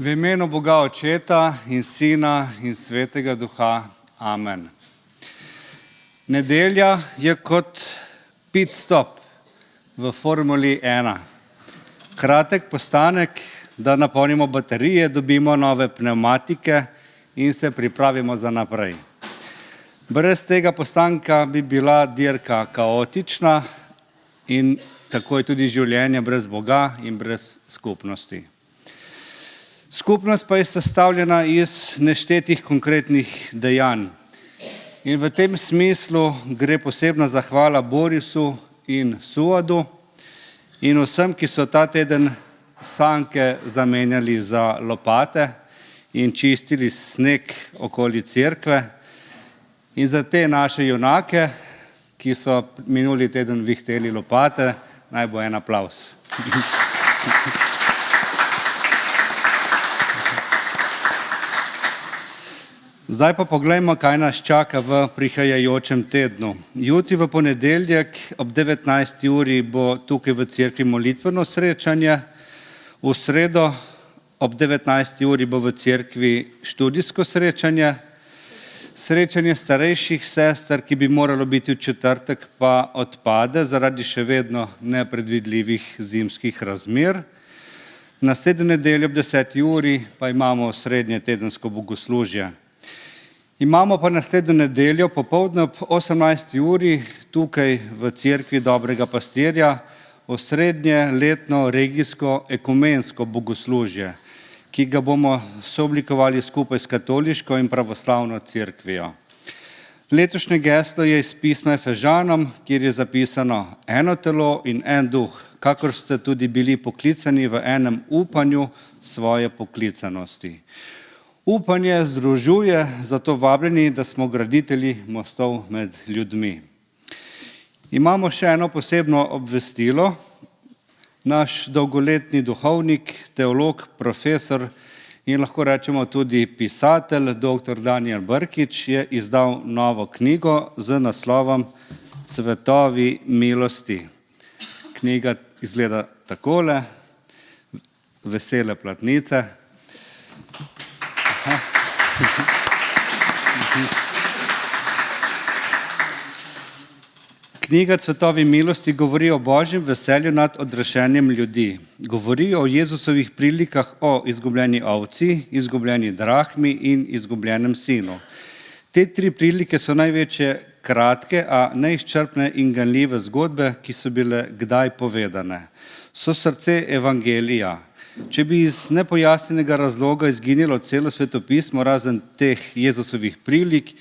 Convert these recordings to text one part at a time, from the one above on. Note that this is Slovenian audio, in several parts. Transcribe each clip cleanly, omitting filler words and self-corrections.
V imenu Boga Očeta in Sina in Svetega Duha. Amen. Nedelja je kot pit stop v Formuli 1. Kratek postanek, da napolnimo baterije, dobimo nove pnevmatike in se pripravimo za naprej. Brez tega postanka bi bila dirka kaotična in tako je tudi življenje brez Boga in brez skupnosti. Skupnost pa je sestavljena iz neštetih konkretnih dejanj. In v tem smislu gre posebna zahvala Borisu in Suadu in vsem, ki so ta teden sanke zamenjali za lopate in čistili sneg okoli cerkve. In za te naše junake, ki so minuli teden vihteli lopate, naj bo en aplavz. Zdaj pa poglejmo, kaj nas čaka v prihajajočem tednu. Jutri v ponedeljek ob 19. uri bo tukaj v cerkvi molitveno srečanje, v sredo ob 19. uri bo v cerkvi študijsko srečanje, srečanje starejših sester, ki bi moralo biti v četrtek, pa odpade zaradi še vedno nepredvidljivih zimskih razmer. Naslednjo nedeljo ob 10. uri pa imamo srednje tedensko bogoslužje. Imamo pa naslednjo nedeljo popoldne ob 18. uri tukaj v cerkvi Dobrega pastirja osrednje letno regijsko ekumensko bogoslužje, ki ga bomo sooblikovali skupaj s katoliško in pravoslavno cerkvijo. Letošnje geslo je iz pisma Efežanom, kjer je zapisano: eno telo in en duh, kakor ste tudi bili poklicani v enem upanju svoje poklicanosti. Upanje združuje, zato vabljeni, da smo graditelji mostov med ljudmi. Imamo še eno posebno obvestilo. Naš dolgoletni duhovnik, teolog, profesor in lahko rečemo tudi pisatelj, dr. Danijel Brkič, je izdal novo knjigo z naslovom Cvetovi milosti. Knjiga izgleda takole, vesele platnice. Knjiga Cvetovi milosti govori o Božjem veselju nad odrešenjem ljudi. Govori o Jezusovih prilikah o izgubljeni ovci, izgubljeni drahmi in izgubljenem sinu. Te tri prilike so največje kratke, a neizčrpne in ganljive zgodbe, ki so bile kdaj povedane. So srce evangelija. Če bi iz nepojasnjenega razloga izginilo celo svetopismo razen teh Jezusovih prilik,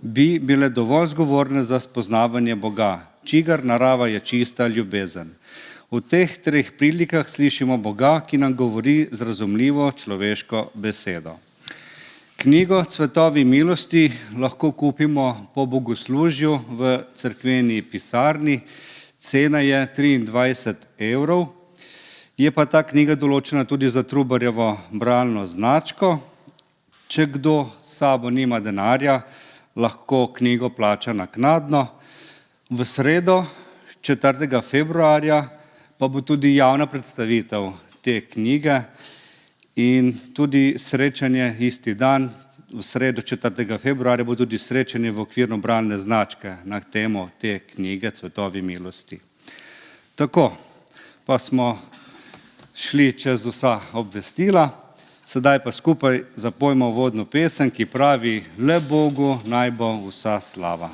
bi bile dovolj zgovorne za spoznavanje Boga, čigar narava je čista ljubezen. V teh treh prilikah slišimo Boga, ki nam govori z razumljivo človeško besedo. Knjigo Cvetovi milosti lahko kupimo po bogoslužju v cerkveni pisarni, cena je 23 €. Je pa ta knjiga določena tudi za Trubarjevo bralno značko. Če kdo s sabo nima denarja, lahko knjigo plača naknadno. V sredo, 4. februarja, pa bo tudi javna predstavitev te knjige in tudi srečanje isti dan, v sredo 4. februarja bo tudi srečanje v okviru bralne značke na temo te knjige Cvetovi milosti. Tako, pa smo šli čez vsa obvestila, sedaj pa skupaj zapojmo uvodno pesem, ki pravi: le Bogu naj bo vsa slava.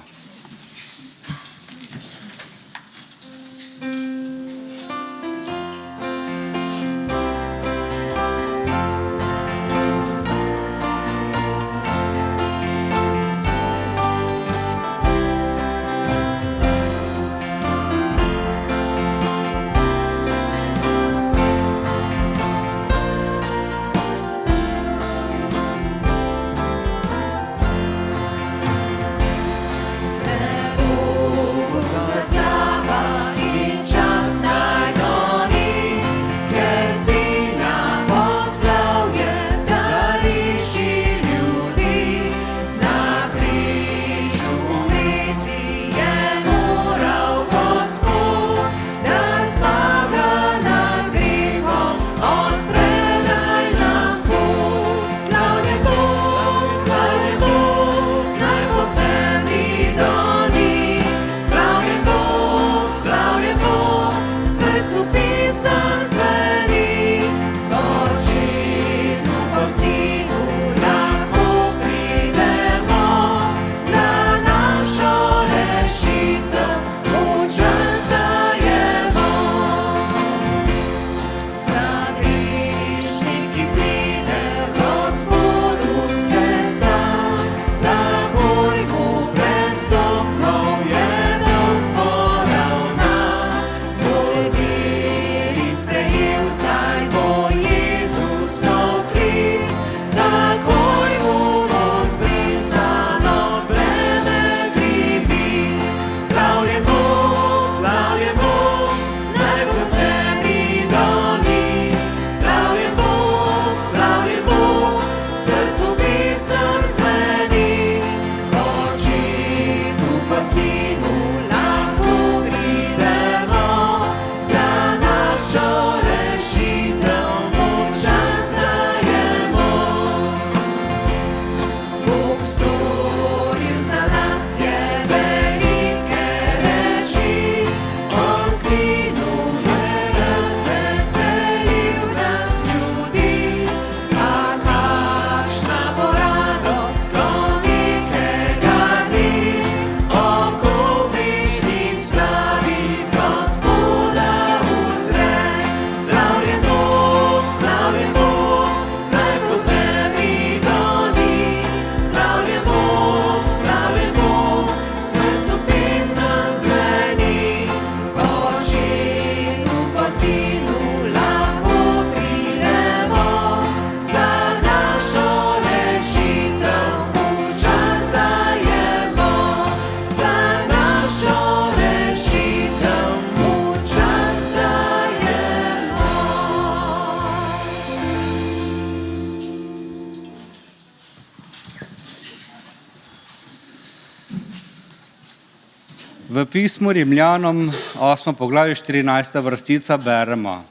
V pismu Rimljanom 8. poglavju 14. vrstica beremo: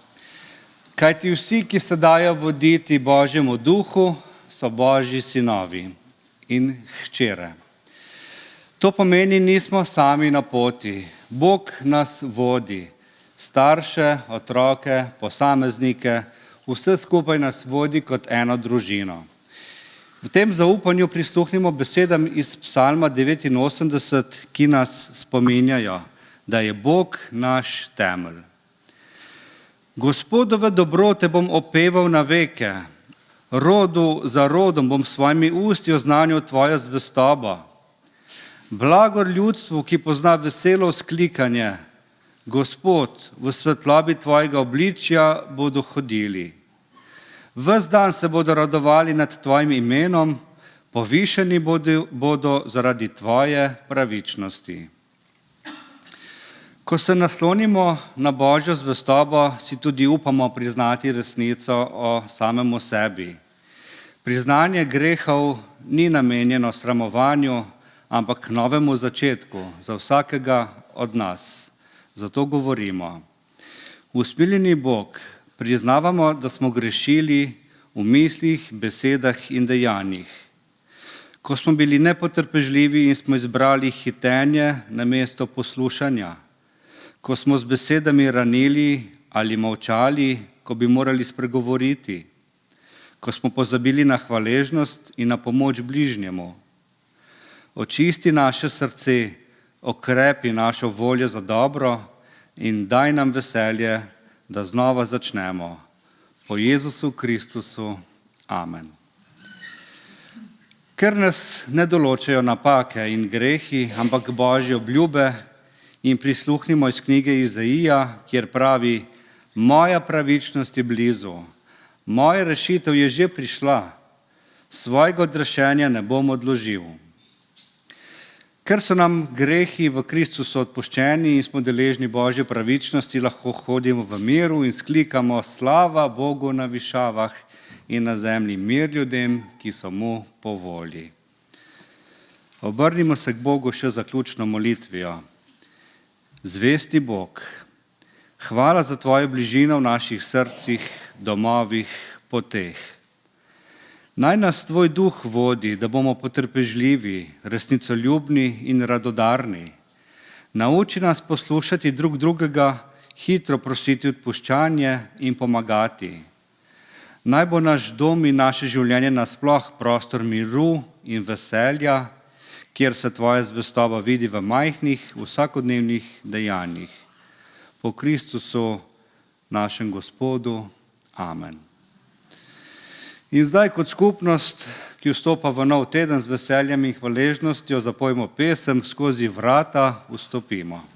Kajti vsi, ki se dajo voditi Božjemu duhu, so Božji sinovi in hčere. To pomeni, nismo sami na poti. Bog nas vodi, starše, otroke, posameznike, vse skupaj nas vodi kot eno družino. V tem zaupanju prisluhnimo besedam iz Psalma 89, ki nas spominjajo, da je Bog naš temelj. Gospodove dobrote bom opeval na veke, rodu za rodom bom svojimi usti oznanil tvojo zvestobo. Blagor ljudstvu, ki pozna veselo vzklikanje, Gospod, v svetlobi tvojega obličja bodo hodili. Ves dan se bodo radovali nad tvojim imenom, povišeni bodo zaradi tvoje pravičnosti. Ko se naslonimo na Božjo zvestobo, si tudi upamo priznati resnico o samemu sebi. Priznanje grehov ni namenjeno sramovanju, ampak novemu začetku za vsakega od nas. Zato govorimo: Usmiljeni Bog, priznavamo, da smo grešili v mislih, besedah in dejanjih. Ko smo bili nepotrpežljivi in smo izbrali hitenje namesto poslušanja, ko smo z besedami ranili ali molčali, ko bi morali spregovoriti, ko smo pozabili na hvaležnost in na pomoč bližnjemu. Očisti naše srce, okrepi našo voljo za dobro in daj nam veselje, da znova začnemo. Po Jezusu Kristusu. Amen. Ker nas ne določajo napake in grehi, ampak Božje obljube, in prisluhnimo iz knjige Izaija, kjer pravi: Moja pravičnost je blizu, moja rešitev je že prišla, svojega odrešenja ne bom odložil. Ker so nam grehi v Kristusu odpuščeni in smo deležni Božje pravičnosti, lahko hodimo v miru in sklikamo: Slava Bogu na višavah in na zemlji mir ljudem, ki so mu po volji. Obrnimo se k Bogu še zaključno molitvijo. Zvesti Bog, hvala za tvojo bližino v naših srcih, domovih, poteh. Naj nas tvoj duh vodi, da bomo potrpežljivi, resnicoljubni in radodarni. Nauči nas poslušati drug drugega, hitro prositi odpuščanje in pomagati. Naj bo naš dom in naše življenje nasploh prostor miru in veselja, kjer se tvoja zvestoba vidi v majhnih, vsakodnevnih dejanjih. Po Kristusu, našem Gospodu. Amen. In zdaj kot skupnost, ki vstopa v nov teden z veseljem in hvaležnostjo, zapojmo pesem Skozi vrata vstopimo. Gospod.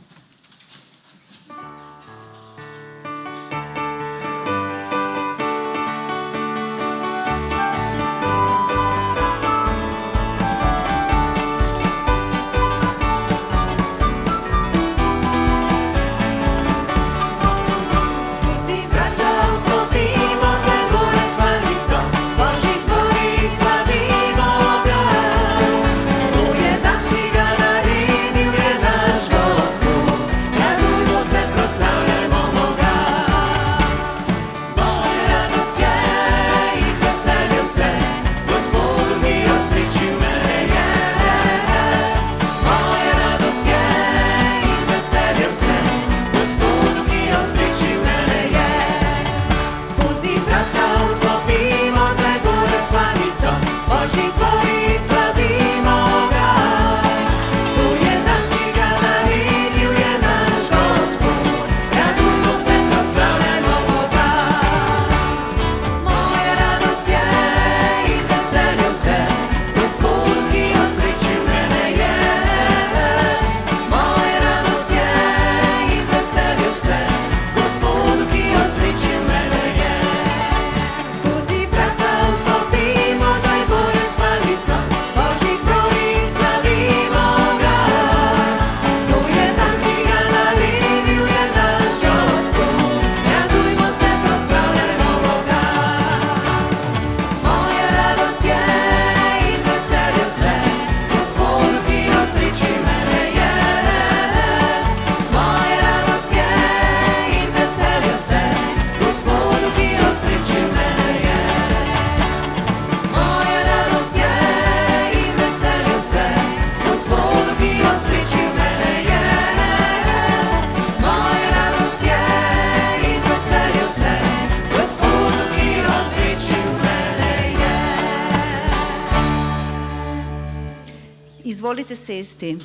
Izvolite sesti.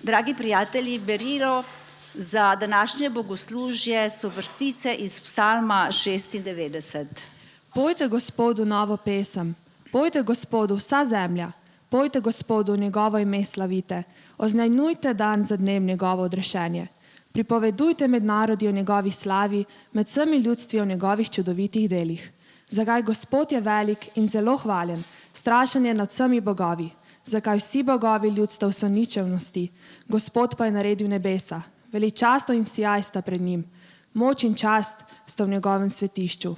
Dragi prijatelji, berilo za današnje bogoslužje so vrstice iz Psalma 96. Pojte Gospodu novo pesem, pojte Gospodu vsa zemlja, pojte Gospodu njegovo ime slavite, oznajnujte dan za dnem njegovo odrešenje. Pripovedujte med narodi o njegovi slavi, med vsemi ljudstvi o njegovih čudovitih delih. Zakaj Gospod je velik in zelo hvaljen, strašen je nad vsemi bogovi. Zakaj vsi bogovi ljudstev so ničevnosti, Gospod pa je naredil nebesa. Veličastvo in sijaj sta pred njim, moč in čast sta v njegovem svetišču.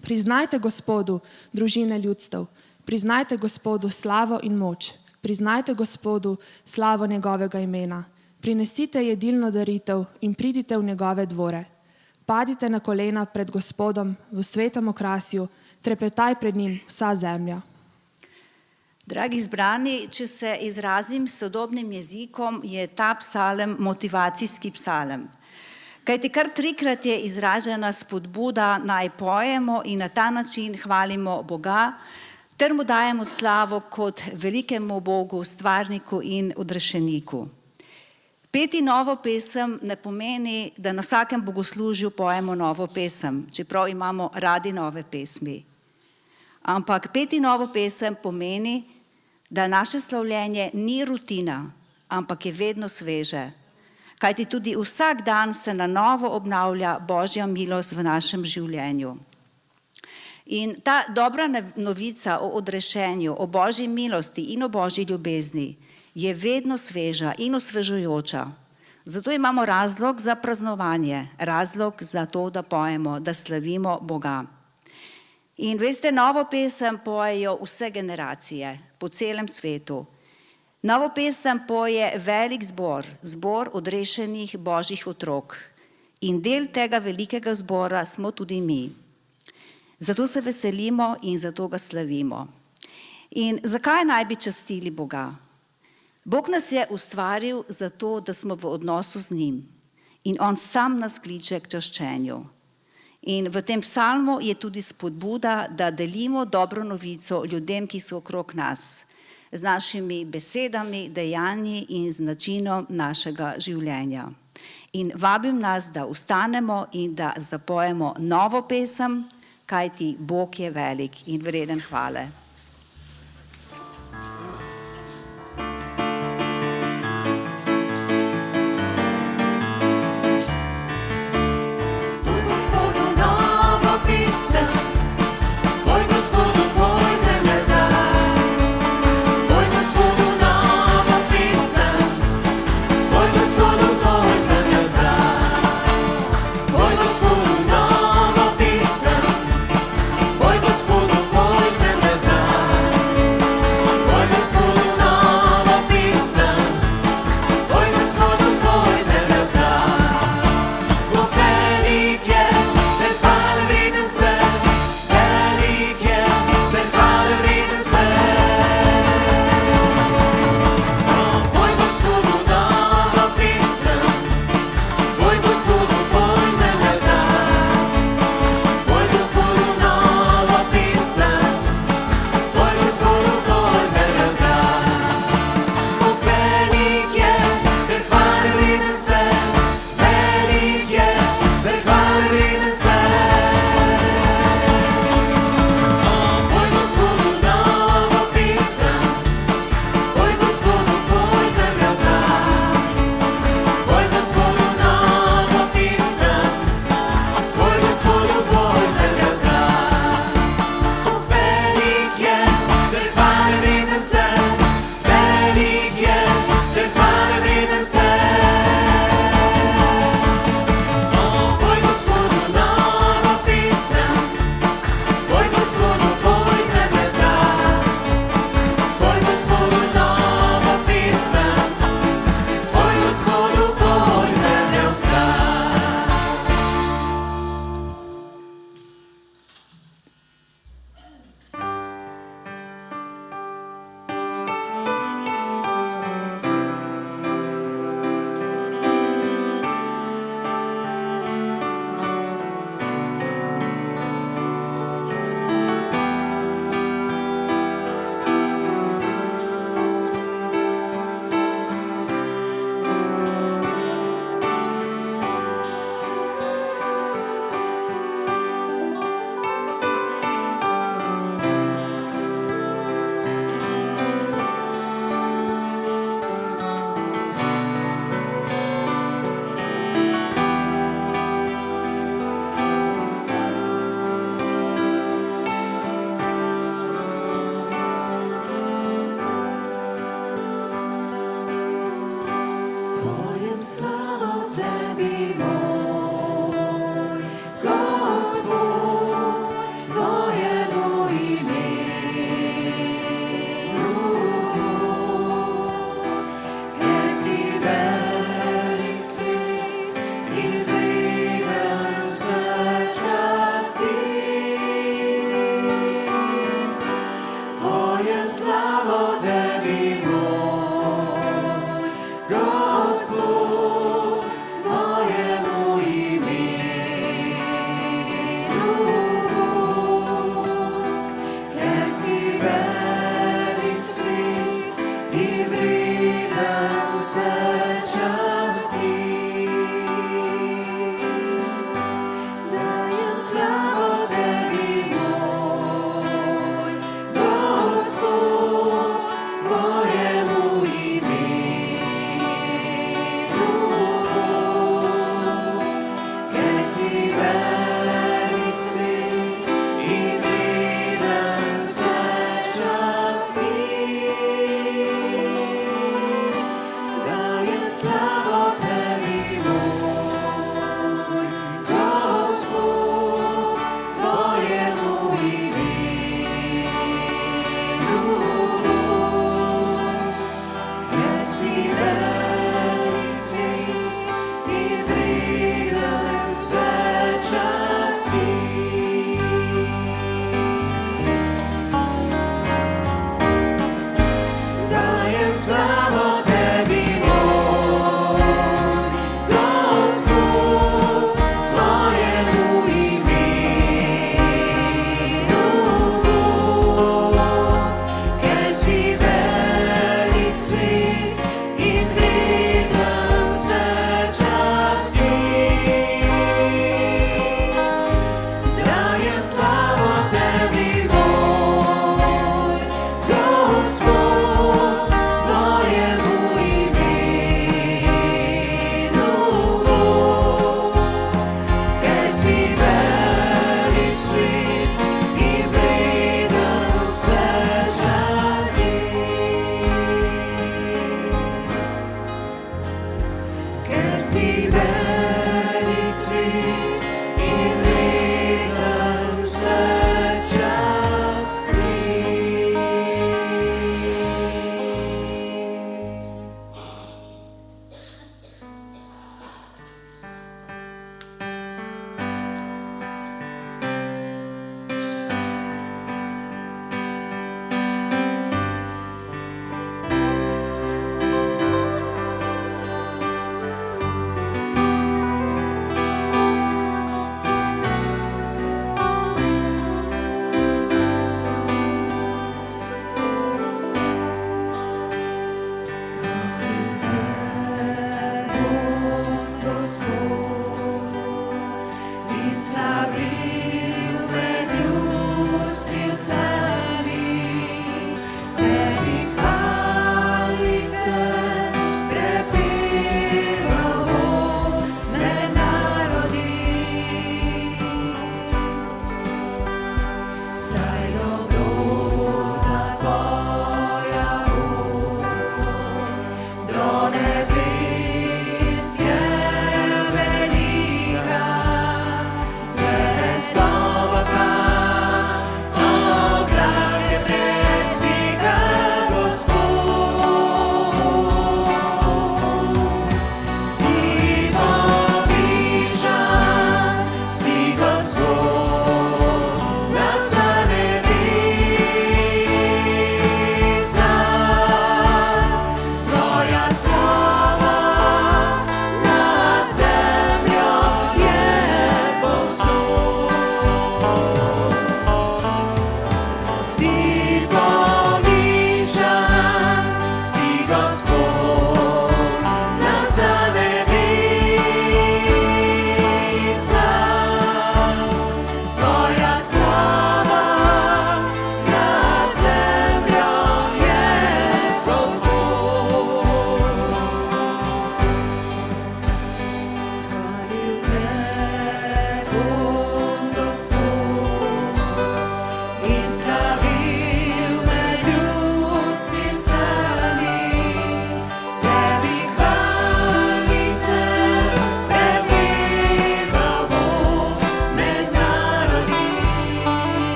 Priznajte Gospodu, družine ljudstev, priznajte Gospodu slavo in moč, priznajte Gospodu slavo njegovega imena, prinesite jedilno daritev in pridite v njegove dvore. Padite na kolena pred Gospodom v svetem okrasju, trepetaj pred njim vsa zemlja. Dragi zbrani, če se izrazim sodobnim jezikom, je ta psalem motivacijski psalem. Kajti kar 3-krat je izražena spodbuda, naj pojemo in na ta način hvalimo Boga, ter mu dajemo slavo kot velikemu Bogu, stvarniku in odrešeniku. Peti novo pesem ne pomeni, da na vsakem bogoslužju pojemo novo pesem, čeprav imamo radi nove pesmi. Ampak peti novo pesem pomeni, da naše slavljenje ni rutina, ampak je vedno sveže. Kajti tudi vsak dan se na novo obnavlja Božja milost v našem življenju. In ta dobra novica o odrešenju, o Božji milosti in o Božji ljubezni je vedno sveža in osvežujoča. Zato imamo razlog za praznovanje, razlog za to, da pojemo, da slavimo Boga. In veste, novo pesem pojejo vse generacije po celem svetu. Novo pesem poje velik zbor, zbor odrešenih Božjih otrok. In del tega velikega zbora smo tudi mi. Zato se veselimo in zato ga slavimo. In zakaj naj bi častili Boga? Bog nas je ustvaril zato, da smo v odnosu z njim. In on sam nas kliče k čaščenju. In v tem psalmu je tudi spodbuda, da delimo dobro novico ljudem, ki so okrog nas, z našimi besedami, dejanji in z načinom našega življenja. In vabim nas, da vstanemo in da zapojemo novo pesem, kajti Bog je velik in vreden hvale. Poj Gospodu, poj zemlja za.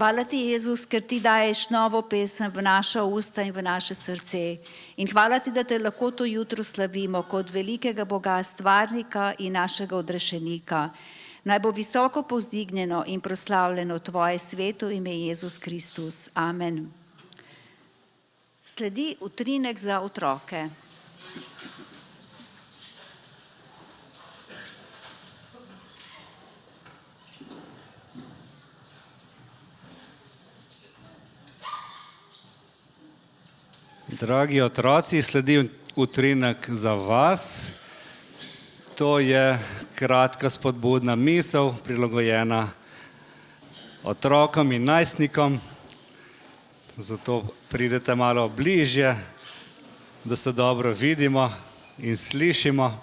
Hvala ti, Jezus, ker ti daješ novo pesem v naša usta in v naše srce. In hvala ti, da te lahko to jutro slavimo kot velikega Boga, stvarnika in našega odrešenika. Naj bo visoko povzdignjeno in proslavljeno tvoje sveto ime Jezus Kristus. Amen. Sledi utrinek za otroke. Dragi otroci, sledi utrinek za vas. To je kratka spodbudna misel, prilagojena otrokom in najstnikom. Zato pridete malo bližje, da se dobro vidimo in slišimo.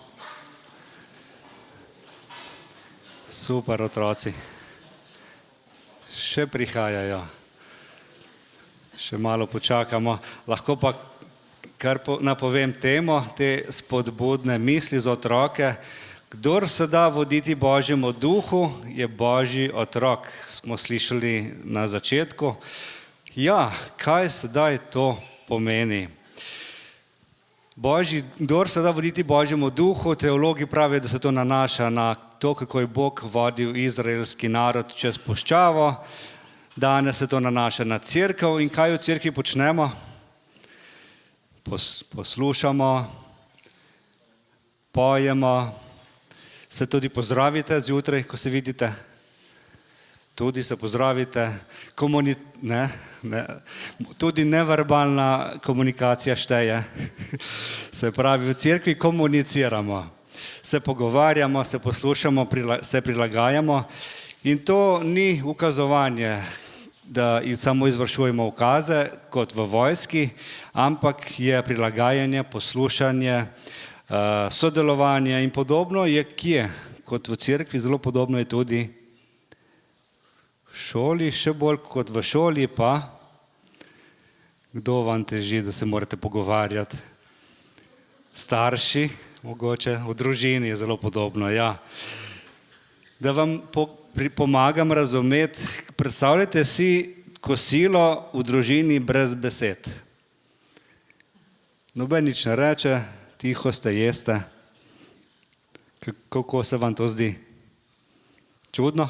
Super, otroci. Še prihajajo. Še malo počakamo. Lahko pa kar napovem temo, te spodbudne misli za otroke. Kdor se da voditi Božjemu duhu, je Božji otrok, smo slišali na začetku. Ja, kaj sedaj to pomeni? Kdor se da voditi Božjemu duhu, teologi pravijo, da se to nanaša na to, kako je Bog vodil izraelski narod čez puščavo. Danes se to nanaša na cerkev in kaj v cerkvi počnemo? Poslušamo, pojemo, se tudi pozdravite zjutraj, ko se vidite. Tudi se pozdravite, tudi neverbalna komunikacija šteje. Se pravi, v cerkvi komuniciramo, se pogovarjamo, se poslušamo, se prilagajamo in to ni ukazovanje, da samo izvršujemo ukaze kot v vojski, ampak je prilagajanje, poslušanje, sodelovanje in podobno je kje? Kot v cerkvi, zelo podobno je tudi v šoli, še bolj kot v šoli pa. Kdo vam teži, da se morate pogovarjati? Starši, mogoče, v družini je zelo podobno, ja. Da vam pomagam razumeti, predstavljajte si kosilo v družini brez besed. Noben nič ne reče, tiho ste, jeste. Kako se vam to zdi? Čudno?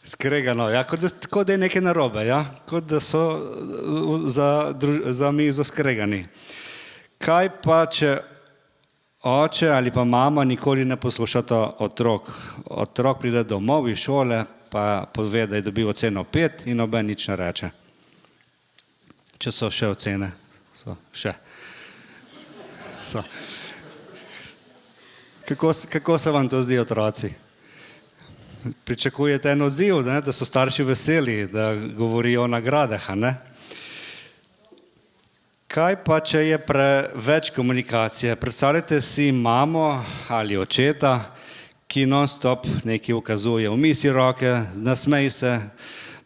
Skregano, ja, kot da je nekaj narobe, ja? Kot da so za mizo skregani. Kaj pa, če oče ali pa mama nikoli ne poslušata otrok? Otrok pride domov iz šole, pa pove, da je dobil oceno 5 in noben nič ne reče. Če so še ocene? So še. So. Kako se vam to zdi, otroci? Pričakujete en odziv, ne? Da so starši veseli, da govorijo o nagradah, a ne? Kaj pa, če je preveč komunikacije? Predstavljajte si mamo ali očeta, ki non-stop nekaj ukazuje. Umij si roke, nasmej se,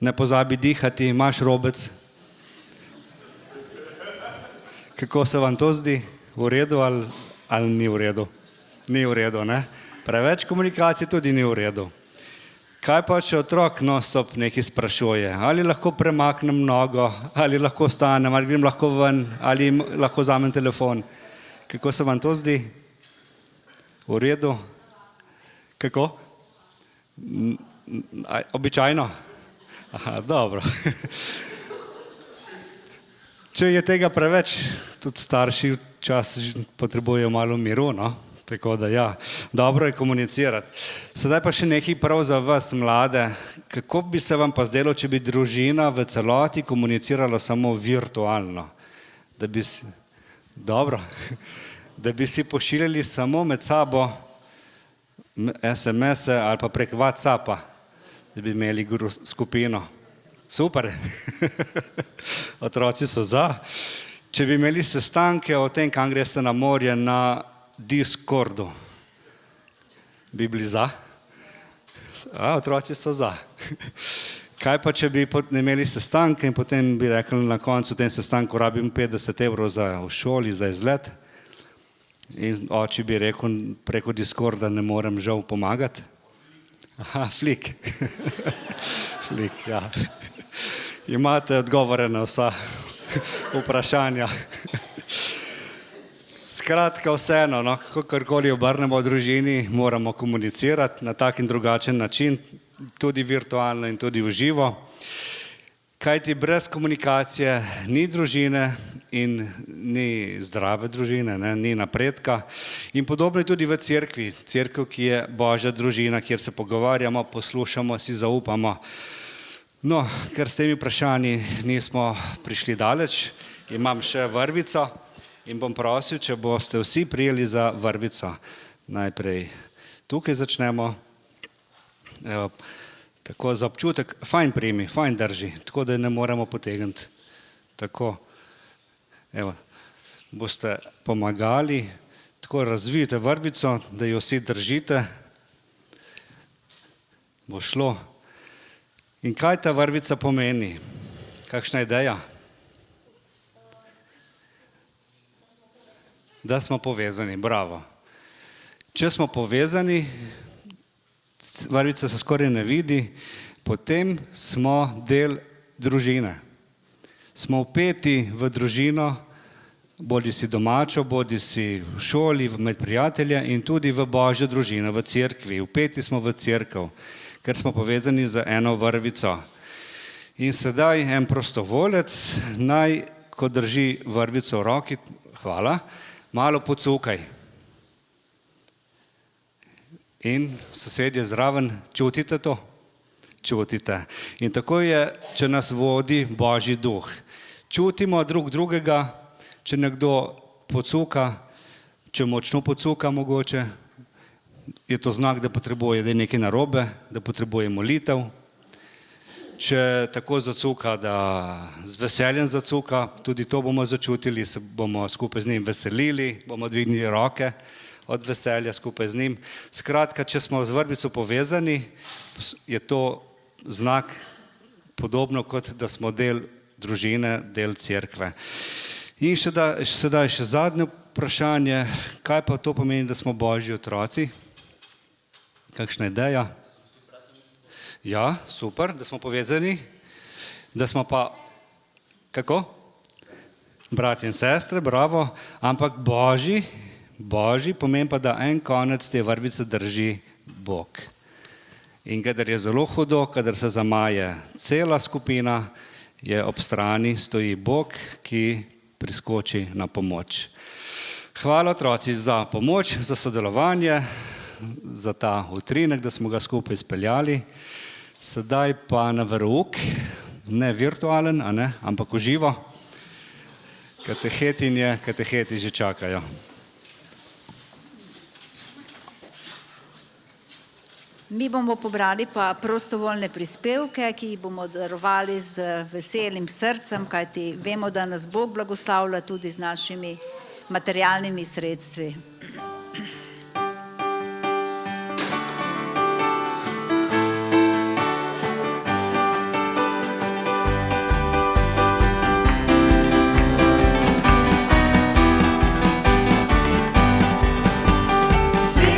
ne pozabi dihati, imaš robec. Kako se vam to zdi? V redu ali ni v redu? Ni v redu, ne? Preveč komunikacije tudi ni v redu. Kaj pa, če otrok non-stop nekaj sprašuje? Ali lahko premaknem nogo, ali lahko stanem, ali grem lahko ven, ali lahko vzamem telefon? Kako se vam to zdi? V redu? Kako? Običajno? Aha, dobro. Če je tega preveč, tudi starši včasih potrebujejo malo miru, no? Tako da ja, dobro je komunicirati. Sedaj pa še nekaj prav za vas, mlade. Kako bi se vam pa zdelo, če bi družina v celoti komunicirala samo virtualno? Dobro, da bi si pošiljali samo med sabo SMS-e ali pa prek WhatsAppa, da bi imeli skupino. Super, otroci so za. Če bi imeli sestanke o tem, kam greste na morje, na Discordu, bi bili za? Otroci so za. Kaj pa, če bi imeli sestanke in potem bi rekli na koncu tem sestanku rabim 50 evrov v šoli za izlet in oči bi rekel preko Discorda ne morem žal pomagati? Aha, flik. Flik, ja. Imate odgovore na vsa vprašanja. Skratka, vseeno, no, kakorkoli obrnemo v družini, moramo komunicirati na tak in drugačen način, tudi virtualno in tudi v živo. Kajti brez komunikacije ni družine in ni zdrave družine, ne, ni napredka. In podobno je tudi v cerkvi. Cerkev, ki je Božja družina, kjer se pogovarjamo, poslušamo, si zaupamo. No, ker s temi vprašanji nismo prišli daleč, imam še vrvico. In bom prosil, če boste vsi prijeli za vrvico. Najprej tukaj začnemo. Evo, tako za občutek, fajn primi, fajn drži, tako da ne moremo potegniti. Tako, evo, boste pomagali, tako razvijete vrvico, da jo vsi držite. Bo šlo. In kaj ta vrvica pomeni? Kakšna ideja? Da smo povezani, bravo. Če smo povezani, vrvica se skoraj ne vidi, potem smo del družine. Smo vpeti v družino, bodi si domačo, bodi si v šoli, med prijatelje in tudi v Božjo družino, v cerkvi. Vpeti smo v cerkev, ker smo povezani z eno vrvico. In sedaj en prostovolec naj, ko drži vrvico v roki, hvala, malo pocukaj. In sosedje zraven, čutite to? Čutite. In tako je, če nas vodi Božji duh. Čutimo drug drugega, če nekdo pocuka, če močno pocuka mogoče, je to znak, da potrebuje, da je nekaj narobe, da potrebuje molitev. Če tako zacuka, da z veseljem zacuka, tudi to bomo začutili, se bomo skupaj z njim veselili, bomo dvignili roke od veselja skupaj z njim. Skratka, če smo z vrvico povezani, je to znak podobno, kot da smo del družine, del cerkve. In sedaj še zadnje vprašanje, kaj pa to pomeni, da smo Božji otroci? Kakšna ideja? Ja, super, da smo povezani, da smo pa, kako? Bratje in sestre, bravo, ampak Božji pomeni pa, da en konec te vrvice drži Bog. In kadar je zelo hudo, kadar se zamaje cela skupina, je ob strani stoji Bog, ki priskoči na pomoč. Hvala otroci za pomoč, za sodelovanje, za ta utrinek, da smo ga skupaj izpeljali. Sedaj pa na verouk, ne virtualen, a ne, ampak v živo. Kateheti že čakajo. Mi bomo pobrali pa prostovoljne prispevke, ki jih bomo darovali z veselim srcem, kajti vemo, da nas Bog blagoslavlja tudi z našimi materialnimi sredstvi. Svi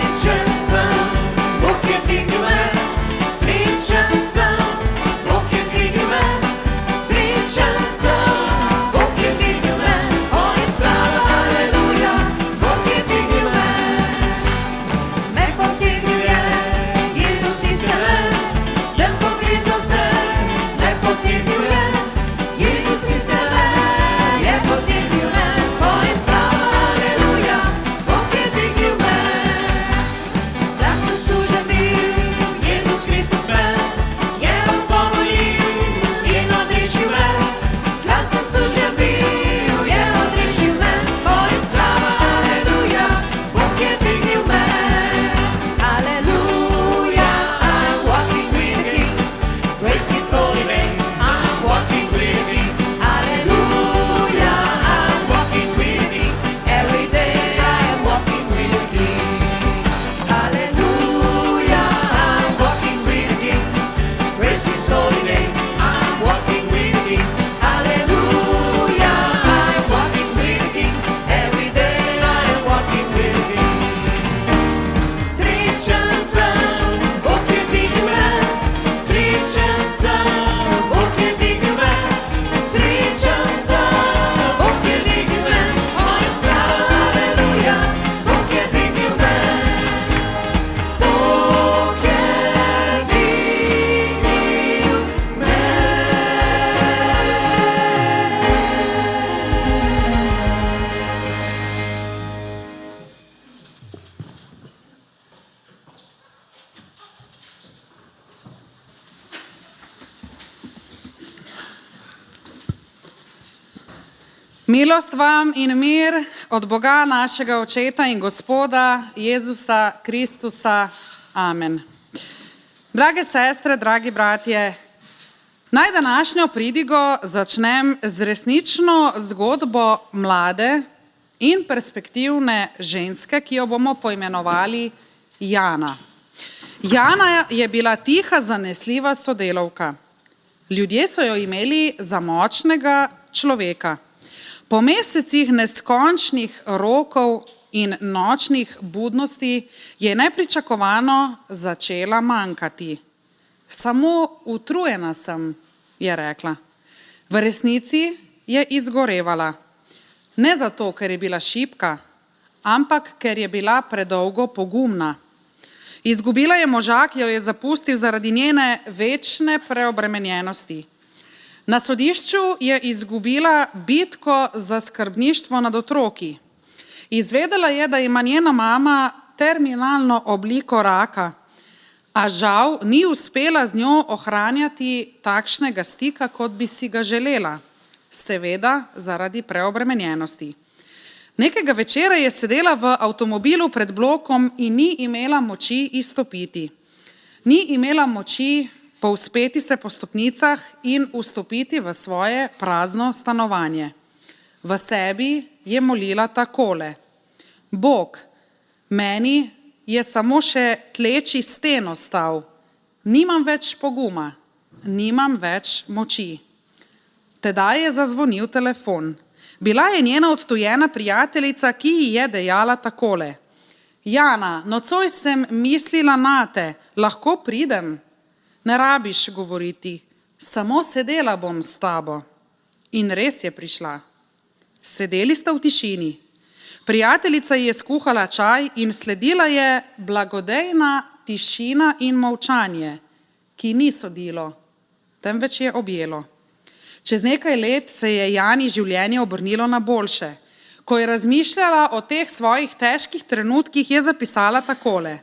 Milost vam in mir od Boga našega Očeta in Gospoda Jezusa Kristusa. Amen. Drage sestre, dragi bratje, naj današnjo pridigo začnem z resnično zgodbo mlade in perspektivne ženske, ki jo bomo poimenovali Jana. Jana je bila tiha, zanesljiva sodelavka. Ljudje so jo imeli za močnega človeka. Po mesecih neskončnih rokov in nočnih budnosti je nepričakovano začela manjkati. Samo utrujena sem, je rekla. V resnici je izgorevala. Ne zato, ker je bila šibka, ampak ker je bila predolgo pogumna. Izgubila je moža, ki jo je zapustil zaradi njene večne preobremenjenosti. Na sodišču je izgubila bitko za skrbništvo nad otroki. Izvedela je, da ima njena mama terminalno obliko raka, a žal ni uspela z njo ohranjati takšnega stika, kot bi si ga želela, seveda zaradi preobremenjenosti. Nekega večera je sedela v avtomobilu pred blokom in ni imela moči izstopiti. Ni imela moči povzpeti se po stopnicah in vstopiti v svoje prazno stanovanje. V sebi je molila takole: Bog, meni je samo še tleči sten ostal. Nimam več poguma, nimam več moči. Tedaj je zazvonil telefon. Bila je njena odtujena prijateljica, ki ji je dejala takole: Jana, nocoj sem mislila nate, lahko pridem? Ne rabiš govoriti, samo sedela bom s tabo. In res je prišla. Sedeli sta v tišini. Prijateljica ji je skuhala čaj in sledila je blagodejna tišina in molčanje, ki ni sodilo, temveč je objelo. Čez nekaj let se je Jani življenje obrnilo na boljše. Ko je razmišljala o teh svojih težkih trenutkih, je zapisala takole: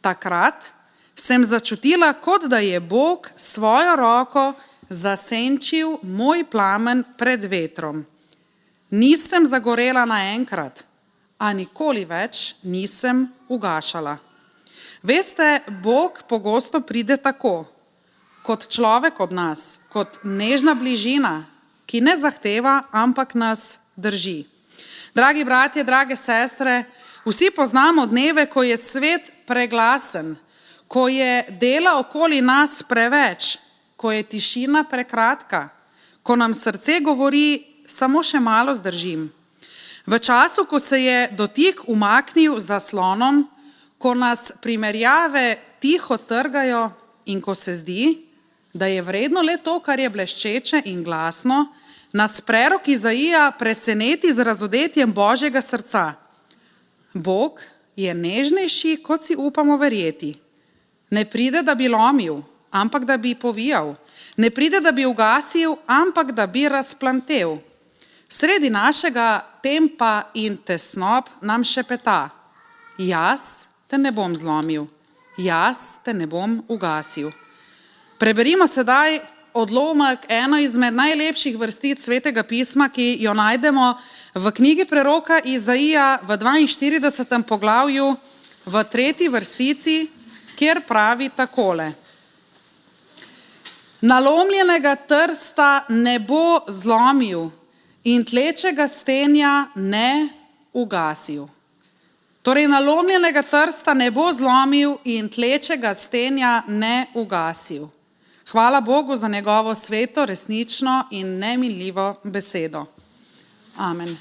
Takrat sem začutila, kot da je Bog svojo roko zasenčil moj plamen pred vetrom. Nisem zagorela naenkrat, a nikoli več nisem ugašala. Veste, Bog pogosto pride tako, kot človek ob nas, kot nežna bližina, ki ne zahteva, ampak nas drži. Dragi bratje, drage sestre, vsi poznamo dneve, ko je svet preglasen, ko je dela okoli nas preveč, ko je tišina prekratka, ko nam srce govori, samo še malo zdržim. V času, ko se je dotik umaknil za slonom, ko nas primerjave tiho trgajo in ko se zdi, da je vredno le to, kar je bleščeče in glasno, nas prerok Izaija preseneti z razodetjem Božjega srca. Bog je nežnejši, kot si upamo verjeti. Ne pride, da bi lomil, ampak da bi povijal. Ne pride, da bi ugasil, ampak da bi razplamtel. Sredi našega tempa in tesnob nam šepeta: Jaz te ne bom zlomil, jaz te ne bom ugasil. Preberimo sedaj odlomek eno izmed najlepših vrstic Svetega pisma, ki jo najdemo v knjigi preroka Izaija v 42. poglavju v 3. vrstici, kjer pravi takole: Nalomljenega trsta ne bo zlomil in tlečega stenja ne ugasil. Torej, nalomljenega trsta ne bo zlomil in tlečega stenja ne ugasil. Hvala Bogu za njegovo sveto, resnično in neminljivo besedo. Amen.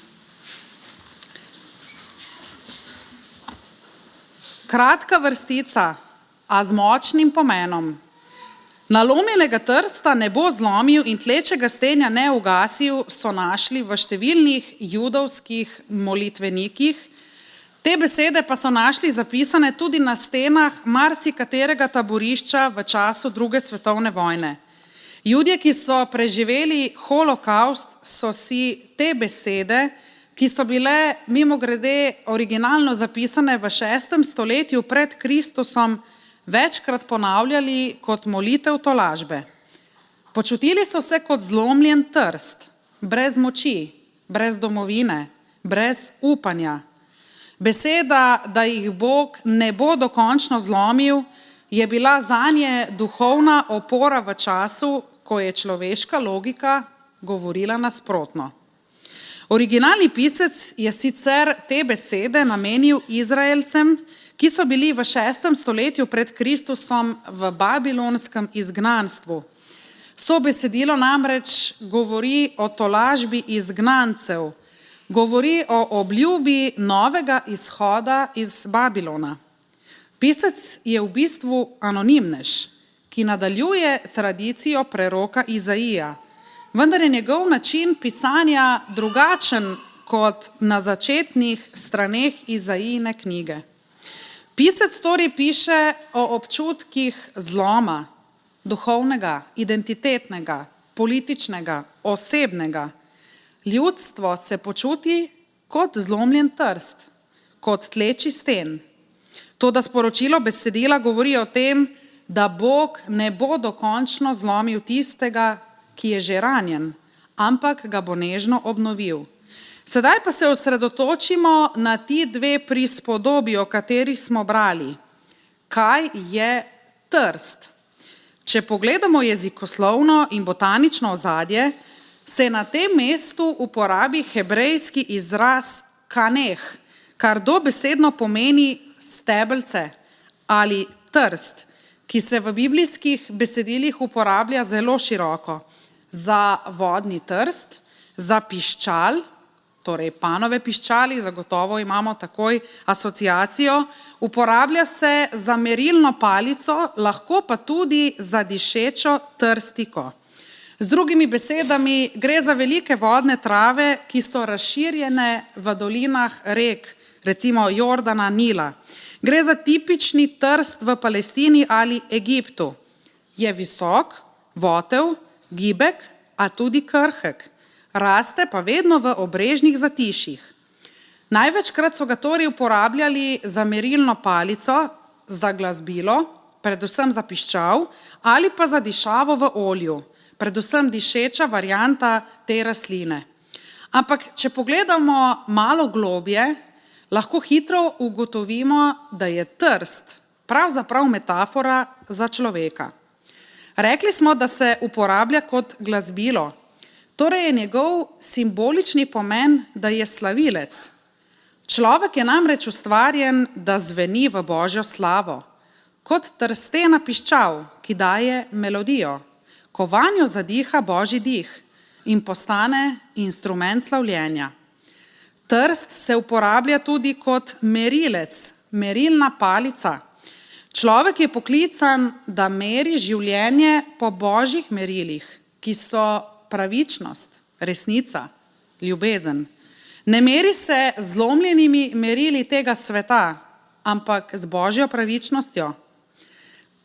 Kratka vrstica, a z močnim pomenom. Nalomljenega trsta ne bo zlomil in tlečega stenja ne ugasil so našli v številnih judovskih molitvenikih. Te besede pa so našli zapisane tudi na stenah marsikaterega taborišča v času II. Svetovne vojne. Judje, ki so preživeli holokaust, so si te besede, ki so bile mimogrede originalno zapisane v 6. stoletju pred Kristusom, večkrat ponavljali kot molitev tolažbe. Počutili so se kot zlomljen trst, brez moči, brez domovine, brez upanja. Beseda, da jih Bog ne bo dokončno zlomil, je bila zanje duhovna opora v času, ko je človeška logika govorila nasprotno. Originalni pisec je sicer te besede namenil Izraelcem, ki so bili v 6. stoletju pred Kristusom v babilonskem izgnanstvu. So besedilo namreč govori o tolažbi izgnancev, govori o obljubi novega izhoda iz Babilona. Pisec je v bistvu anonimnež, ki nadaljuje tradicijo preroka Izaija, vendar je njegov način pisanja drugačen kot na začetnih straneh Izaijine knjige. Pisec torej piše o občutkih zloma, duhovnega, identitetnega, političnega, osebnega. Ljudstvo se počuti kot zlomljen trst, kot tleči sten. Toda sporočilo besedila govori o tem, da Bog ne bo dokončno zlomil tistega, ki je že ranjen, ampak ga bo nežno obnovil. Sedaj pa se osredotočimo na ti dve prispodobi, o katerih smo brali. Kaj je trst? Če pogledamo jezikoslovno in botanično ozadje, se na tem mestu uporabi hebrejski izraz kaneh, kar dobesedno pomeni stebelce ali trst, ki se v biblijskih besedilih uporablja zelo široko. Za vodni trst, za piščal, torej panove piščali, zagotovo imamo takoj asociacijo, uporablja se za merilno palico, lahko pa tudi za dišečo trstiko. Z drugimi besedami, gre za velike vodne trave, ki so razširjene v dolinah rek, recimo Jordana, Nila. Gre za tipični trst v Palestini ali Egiptu. Je visok, votel, gibek, a tudi krhek. Raste pa vedno v obrežnih zatišjih. Največkrat so ga torej uporabljali za merilno palico, za glasbilo, predvsem za piščal, ali pa za dišavo v olju, predvsem dišeča varianta te rastline. Ampak, če pogledamo malo globje, lahko hitro ugotovimo, da je trst pravzaprav metafora za človeka. Rekli smo, da se uporablja kot glasbilo, torej je njegov simbolični pomen, da je slavilec. Človek je namreč ustvarjen, da zveni v Božjo slavo, kot trstena piščal, ki daje melodijo, ko vanjo zadiha Božji dih in postane instrument slavljenja. Trst se uporablja tudi kot merilec, merilna palica. Človek je poklican, da meri življenje po Božjih merilih, ki so pravičnost, resnica, ljubezen. Ne meri se z zlomljenimi merili tega sveta, ampak z Božjo pravičnostjo.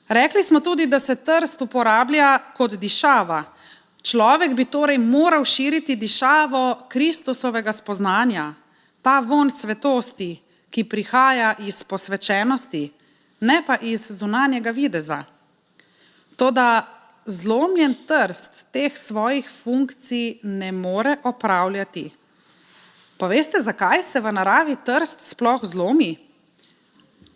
Rekli smo tudi, da se trst uporablja kot dišava. Človek bi torej moral širiti dišavo Kristusovega spoznanja, ta vonj svetosti, ki prihaja iz posvečenosti, ne pa iz zunanjega videza. Toda zlomljen trst teh svojih funkcij ne more opravljati. Pa veste, zakaj se v naravi trst sploh zlomi?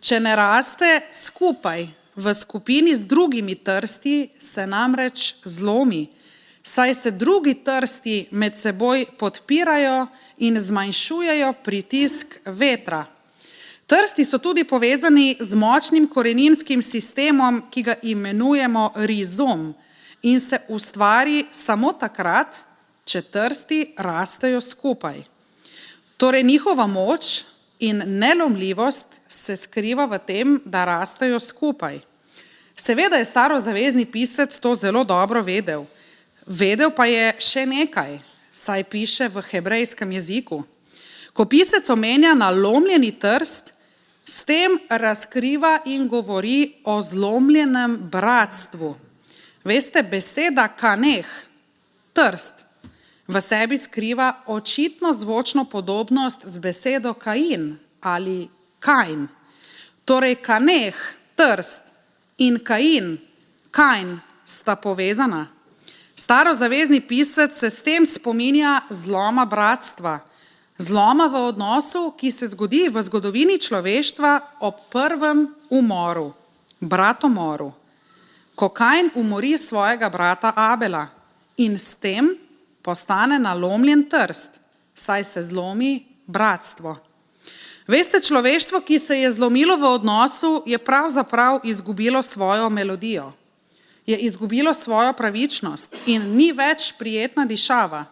Če ne raste skupaj v skupini z drugimi trsti, se namreč zlomi, saj se drugi trsti med seboj podpirajo in zmanjšujejo pritisk vetra. Trsti so tudi povezani z močnim koreninskim sistemom, ki ga imenujemo rizom in se ustvari samo takrat, če trsti rastejo skupaj. Torej njihova moč in nelomljivost se skriva v tem, da rastejo skupaj. Seveda je starozavezni pisec to zelo dobro vedel. Vedel pa je še nekaj, saj piše v hebrejskem jeziku. Ko pisec omenja nalomljeni trst, s tem razkriva in govori o zlomljenem bratstvu. Veste, beseda kaneh, trst, v sebi skriva očitno zvočno podobnost z besedo Kain ali Kain. Torej kaneh, trst in Kain, Kain sta povezana. Starozavezni pisec se s tem spominja zloma bratstva, zloma v odnosu, ki se zgodi v zgodovini človeštva ob prvem umoru, bratomoru, ko Kain umori svojega brata Abela in s tem postane nalomljen trst, saj se zlomi bratstvo. Veste, človeštvo, ki se je zlomilo v odnosu, je pravzaprav izgubilo svojo melodijo, je izgubilo svojo pravičnost in ni več prijetna dišava.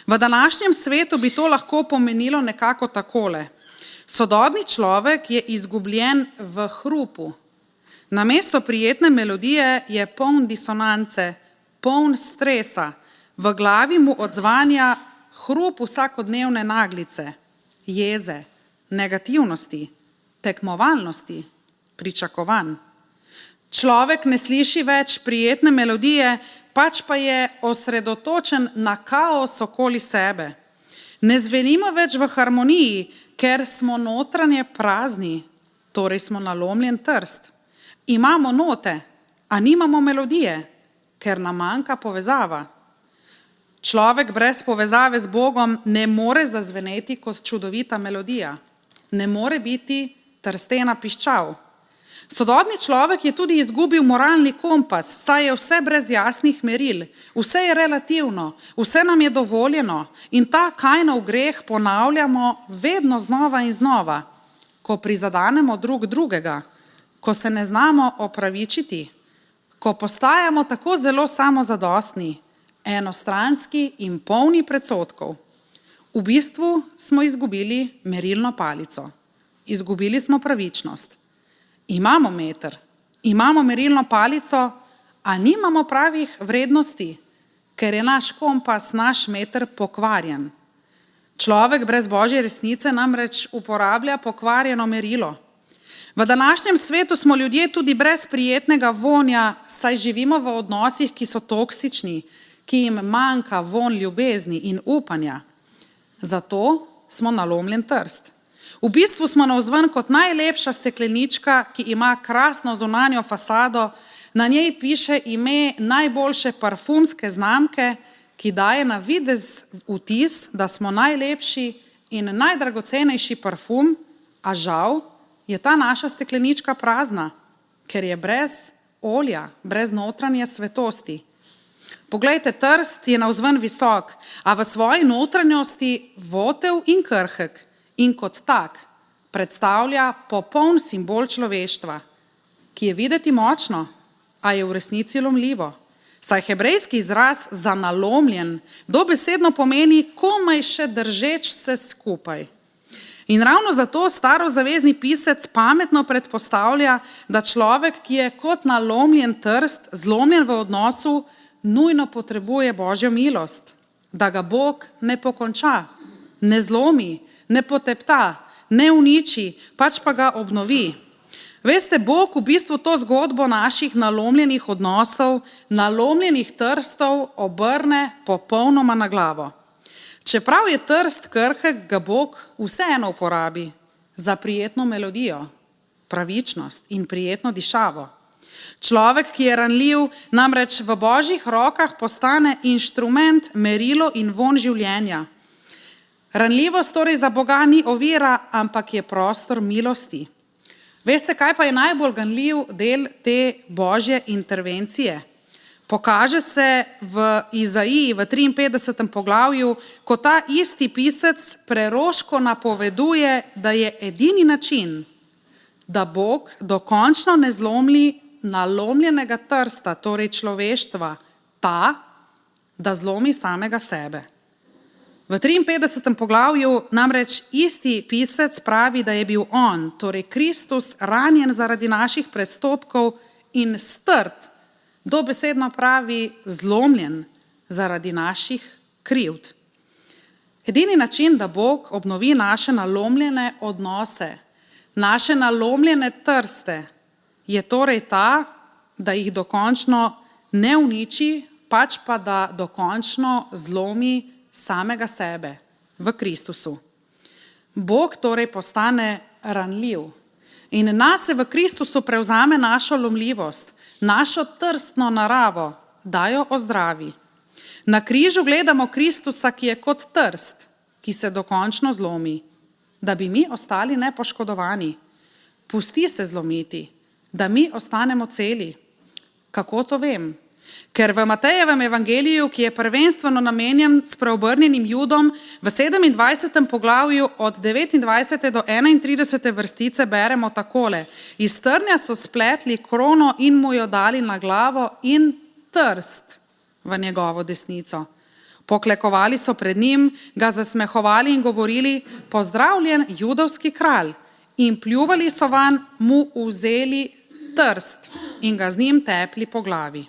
V današnjem svetu bi to lahko pomenilo nekako takole. Sodobni človek je izgubljen v hrupu. Namesto prijetne melodije je poln disonance, poln stresa, v glavi mu odzvanja hrup vsakodnevne naglice, jeze, negativnosti, tekmovalnosti, pričakovanj. Človek ne sliši več prijetne melodije, pač pa je osredotočen na kaos okoli sebe. Ne zvenimo več v harmoniji, ker smo notranje prazni, torej smo nalomljen trst. Imamo note, a nimamo melodije, ker nam manjka povezava. Človek brez povezave z Bogom ne more zazveneti kot čudovita melodija, ne more biti trstena piščal. Sodobni človek je tudi izgubil moralni kompas, saj je vse brez jasnih meril, vse je relativno, vse nam je dovoljeno in ta Kainov greh ponavljamo vedno znova in znova, ko prizadanemo drug drugega, ko se ne znamo opravičiti, ko postajamo tako zelo samozadostni, enostranski in polni predsodkov. V bistvu smo izgubili merilno palico, izgubili smo pravičnost. Imamo meter, imamo merilno palico, a nimamo pravih vrednosti, ker je naš kompas, naš meter pokvarjen. Človek brez Božje resnice namreč uporablja pokvarjeno merilo. V današnjem svetu smo ljudje tudi brez prijetnega vonja, saj živimo v odnosih, ki so toksični, ki jim manjka vonj ljubezni in upanja. Zato smo nalomljen trst. V bistvu smo navzven kot najlepša steklenička, ki ima krasno zunanjo fasado, na njej piše ime najboljše parfumske znamke, ki daje na videz vtis, da smo najlepši in najdragocenejši parfum, a žal je ta naša steklenička prazna, ker je brez olja, brez notranje svetosti. Poglejte, trst je navzven visok, a v svoji notranjosti votel in krhek in kot tak predstavlja popoln simbol človeštva, ki je videti močno, a je v resnici lomljivo. Saj hebrejski izraz za nalomljen dobesedno pomeni komaj še držeč se skupaj. In ravno zato starozavezni pisec pametno predpostavlja, da človek, ki je kot nalomljen trst, zlomljen v odnosu, nujno potrebuje Božjo milost, da ga Bog ne pokonča, ne zlomi, ne potepta, ne uniči, pač pa ga obnovi. Veste, Bog v bistvu to zgodbo naših nalomljenih odnosov, nalomljenih trstov obrne popolnoma na glavo. Čeprav je trst krhek, ga Bog vseeno uporabi za prijetno melodijo, pravičnost in prijetno dišavo. Človek, ki je ranljiv, namreč v Božjih rokah postane inštrument, merilo in vonj življenja. Ranljivost torej za Boga ni ovira, ampak je prostor milosti. Veste, kaj pa je najbolj ganljiv del te Božje intervencije? Pokaže se v Izaiji, v 53. poglavju, ko ta isti pisec preroško napoveduje, da je edini način, da Bog dokončno ne zlomi nalomljenega trsta, torej človeštva, ta, da zlomi samega sebe. V 53. poglavju namreč isti pisec pravi, da je bil on, torej Kristus, ranjen zaradi naših prestopkov in strt, dobesedno pravi zlomljen zaradi naših krivd. Edini način, da Bog obnovi naše nalomljene odnose, naše nalomljene trste, je torej ta, da jih dokončno ne uniči, pač pa da dokončno zlomi samega sebe v Kristusu. Bog torej postane ranljiv in nas se v Kristusu prevzame našo lomljivost, našo trstno naravo, da jo ozdravi, Na križu gledamo Kristusa, ki je kot trst, ki se dokončno zlomi, da bi mi ostali nepoškodovani. Pusti se zlomiti, da mi ostanemo celi. Kako to vem? Ker v Matejevem evangeliju, ki je prvenstveno namenjen spreobrnjenim Judom, v 27. poglavju od 29. do 31. vrstice beremo takole: iz trnja so spletli krono in mu jo dali na glavo in trst v njegovo desnico. Poklekovali so pred njim, ga zasmehovali in govorili: pozdravljen, judovski kralj. In pljuvali so vanj, mu vzeli trst in ga z njim tepli po glavi.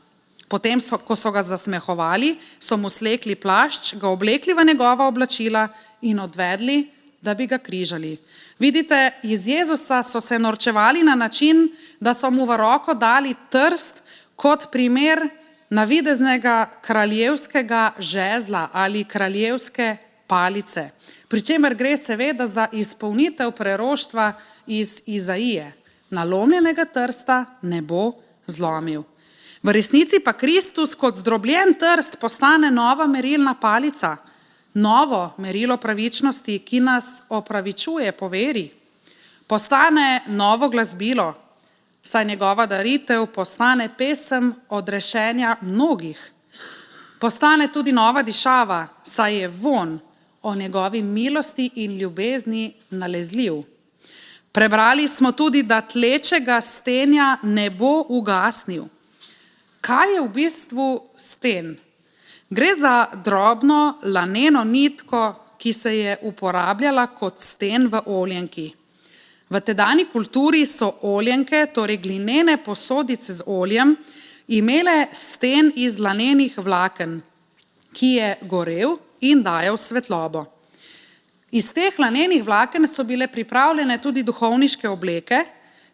Potem, ko so ga zasmehovali, so mu slekli plašč, ga oblekli v njegova oblačila in odvedli, da bi ga križali. Vidite, iz Jezusa so se norčevali na način, da so mu v roko dali trst kot primer navideznega kraljevskega žezla ali kraljevske palice. Pričemer gre seveda za izpolnitev preroštva iz Izaije. Nalomljenega trsta ne bo zlomil. V resnici pa Kristus kot zdrobljen trst postane nova merilna palica, novo merilo pravičnosti, ki nas opravičuje po veri. Postane novo glasbilo, saj njegova daritev postane pesem odrešenja mnogih. Postane tudi nova dišava, saj je vonj o njegovi milosti in ljubezni nalezljiv. Prebrali smo tudi, da tlečega stenja ne bo ugasnil. Kaj je v bistvu sten? Gre za drobno laneno nitko, ki se je uporabljala kot sten v oljenki. V tedanji kulturi so oljenke, torej glinene posodice z oljem, imele sten iz lanenih vlaken, ki je gorel in dajal svetlobo. Iz teh lanenih vlaken so bile pripravljene tudi duhovniške obleke,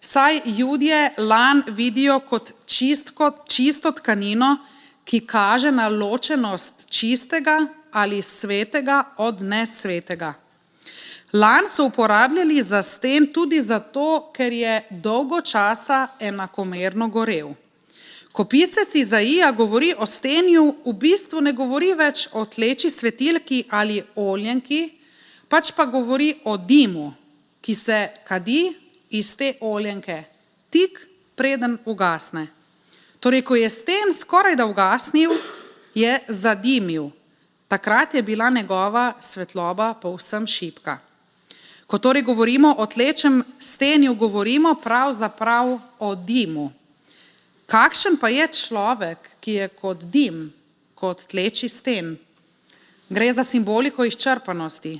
saj Judje lan vidijo kot čisto tkanino, ki kaže na ločenost čistega ali svetega od nesvetega. Lan so uporabljali za sten tudi zato, ker je dolgo časa enakomerno gorel. Ko pisec Izaija govori o stenju, v bistvu ne govori več o tleči svetilki ali oljenki, pač pa govori o dimu, ki se kadi iz te oljenke, tik preden ugasne. Torej, ko je sten skoraj da ugasnil, je zadimil. Takrat je bila njegova svetloba povsem šibka. Ko torej govorimo o tlečem stenju, govorimo pravzaprav o dimu. Kakšen pa je človek, ki je kot dim, kot tleči sten? Gre za simboliko izčrpanosti,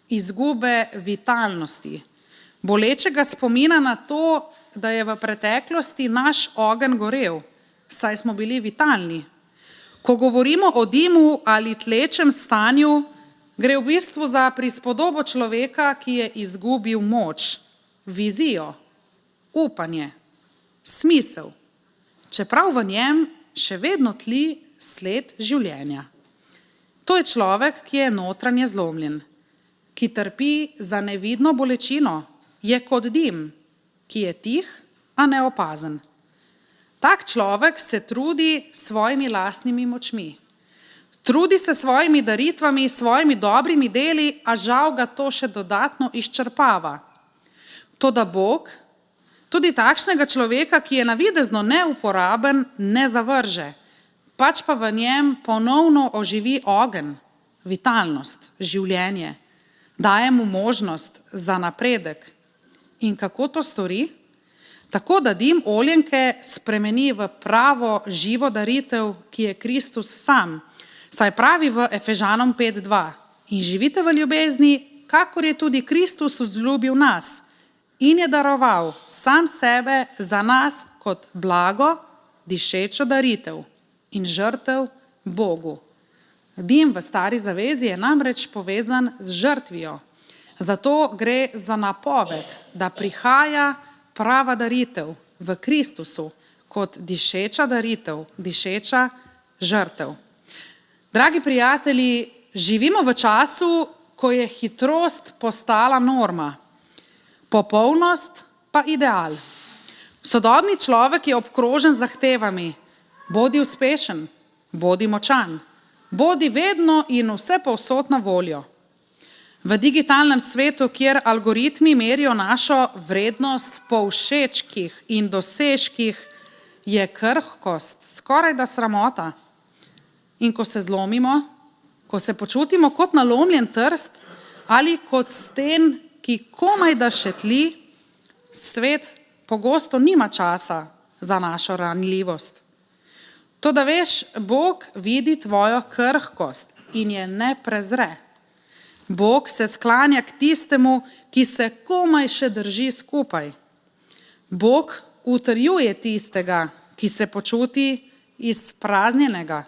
izgube vitalnosti, bolečega spomina na to, da je v preteklosti naš ogenj gorel, saj smo bili vitalni. Ko govorimo o dimu ali tlečem stanju, gre v bistvu za prispodobo človeka, ki je izgubil moč, vizijo, upanje, smisel, čeprav v njem še vedno tli sled življenja. To je človek, ki je notranje zlomljen, ki trpi za nevidno bolečino, je kot dim, ki je tih, a neopazen. Tak človek se trudi s svojimi lastnimi močmi. Trudi se svojimi daritvami, svojimi dobrimi deli, a žal ga to še dodatno izčrpava. Toda Bog tudi takšnega človeka, ki je navidezno neuporaben, ne zavrže, pač pa v njem ponovno oživi ogenj, vitalnost, življenje, daje mu možnost za napredek. In kako to stori? Tako, da dim oljenke spremeni v pravo živo daritev, ki je Kristus sam, saj pravi v Efežanom 5:2: in živite v ljubezni, kakor je tudi Kristus vzljubil nas in je daroval sam sebe za nas kot blago, dišečo daritev in žrtev Bogu. Dim v Stari zavezi je namreč povezan z žrtvijo. Zato gre za napoved, da prihaja prava daritev v Kristusu kot dišeča daritev, dišeča žrtev. Dragi prijatelji, živimo v času, ko je hitrost postala norma, popolnost pa ideal. Sodobni človek je obkrožen z zahtevami: bodi uspešen, bodi močan, Bodi vedno in vse povsod na voljo. V digitalnem svetu, kjer algoritmi merijo našo vrednost po všečkih in dosežkih, je krhkost skoraj da sramota. In ko se zlomimo, ko se počutimo kot nalomljen trst ali kot sten, ki komaj da še tli, svet pogosto nima časa za našo ranljivost. Toda veš, Bog vidi tvojo krhkost in je ne prezre. Bog se sklanja k tistemu, ki se komaj še drži skupaj. Bog utrjuje tistega, ki se počuti izpraznjenega,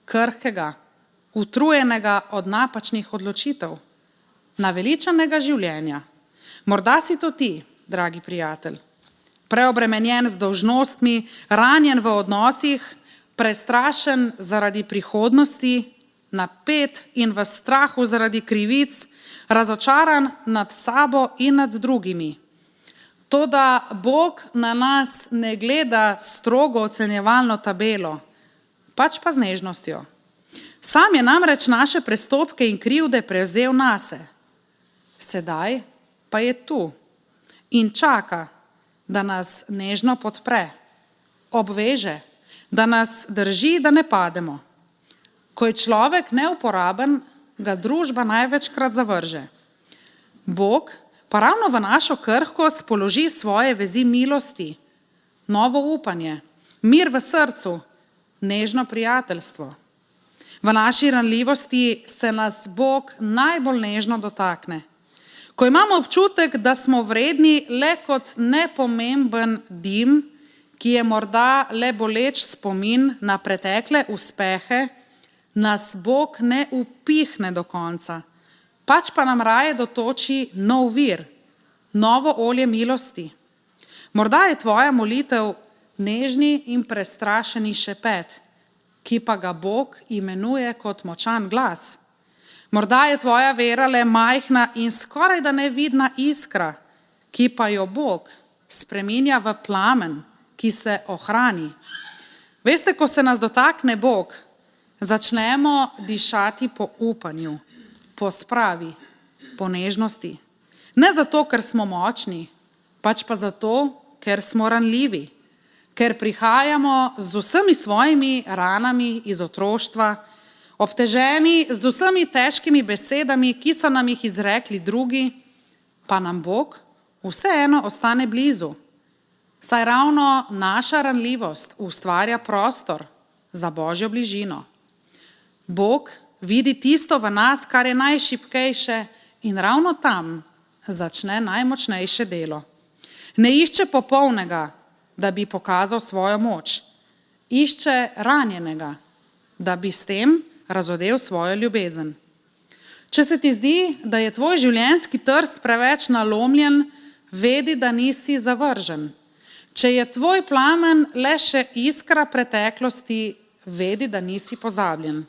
krhkega, utrujenega od napačnih odločitev, naveličanega življenja. Morda si to ti, dragi prijatelj, preobremenjen z dolžnostmi, ranjen v odnosih, prestrašen zaradi prihodnosti, napet in v strahu zaradi krivic, razočaran nad sabo in nad drugimi. Toda Bog na nas ne gleda strogo ocenjevalno tabelo, pač pa z nežnostjo. Sam je namreč naše prestopke in krivde prevzel nase. Sedaj pa je tu in čaka, da nas nežno podpre, obveže, da nas drži, da ne pademo. Ko je človek neuporaben, ga družba največkrat zavrže. Bog pa ravno v našo krhkost položi svoje vezi milosti, novo upanje, mir v srcu, nežno prijateljstvo. V naši ranljivosti se nas Bog najbolj nežno dotakne. Ko imamo občutek, da smo vredni le kot nepomemben dim, ki je morda le boleč spomin na pretekle uspehe, nas Bog ne upihne do konca, pač pa nam raje dotoči nov vir, novo olje milosti. Morda je tvoja molitev nežni in prestrašeni šepet, ki pa ga Bog imenuje kot močan glas. Morda je tvoja vera le majhna in skoraj da nevidna iskra, ki pa jo Bog spreminja v plamen, ki se ohrani. Veste, ko se nas dotakne Bog, začnemo dišati po upanju, po spravi, po nežnosti. Ne zato, ker smo močni, pač pa zato, ker smo ranljivi, ker prihajamo z vsemi svojimi ranami iz otroštva, obteženi z vsemi težkimi besedami, ki so nam jih izrekli drugi, pa nam Bog vseeno ostane blizu. Saj ravno naša ranljivost ustvarja prostor za Božjo bližino. Bog vidi tisto v nas, kar je najšibkejše in ravno tam začne najmočnejše delo. Ne išče popolnega, da bi pokazal svojo moč. Išče ranjenega, da bi s tem razodel svojo ljubezen. Če se ti zdi, da je tvoj življenjski trst preveč nalomljen, vedi, da nisi zavržen. Če je tvoj plamen le še iskra preteklosti, vedi, da nisi pozabljen.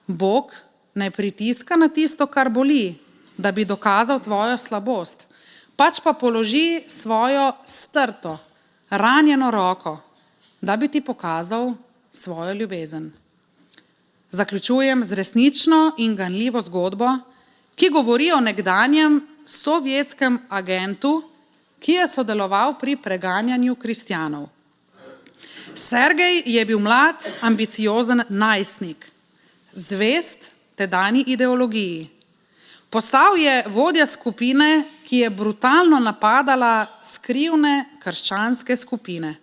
Bog ne pritiska na tisto, kar boli, da bi dokazal tvojo slabost, pač pa položi svojo strto, ranjeno roko, da bi ti pokazal svojo ljubezen. Zaključujem z resnično in ganljivo zgodbo, ki govori o nekdanjem sovjetskem agentu, ki je sodeloval pri preganjanju kristjanov. Sergej je bil mlad, ambiciozen najstnik, zvest tedanji ideologiji. Postal je vodja skupine, ki je brutalno napadala skrivne krščanske skupine.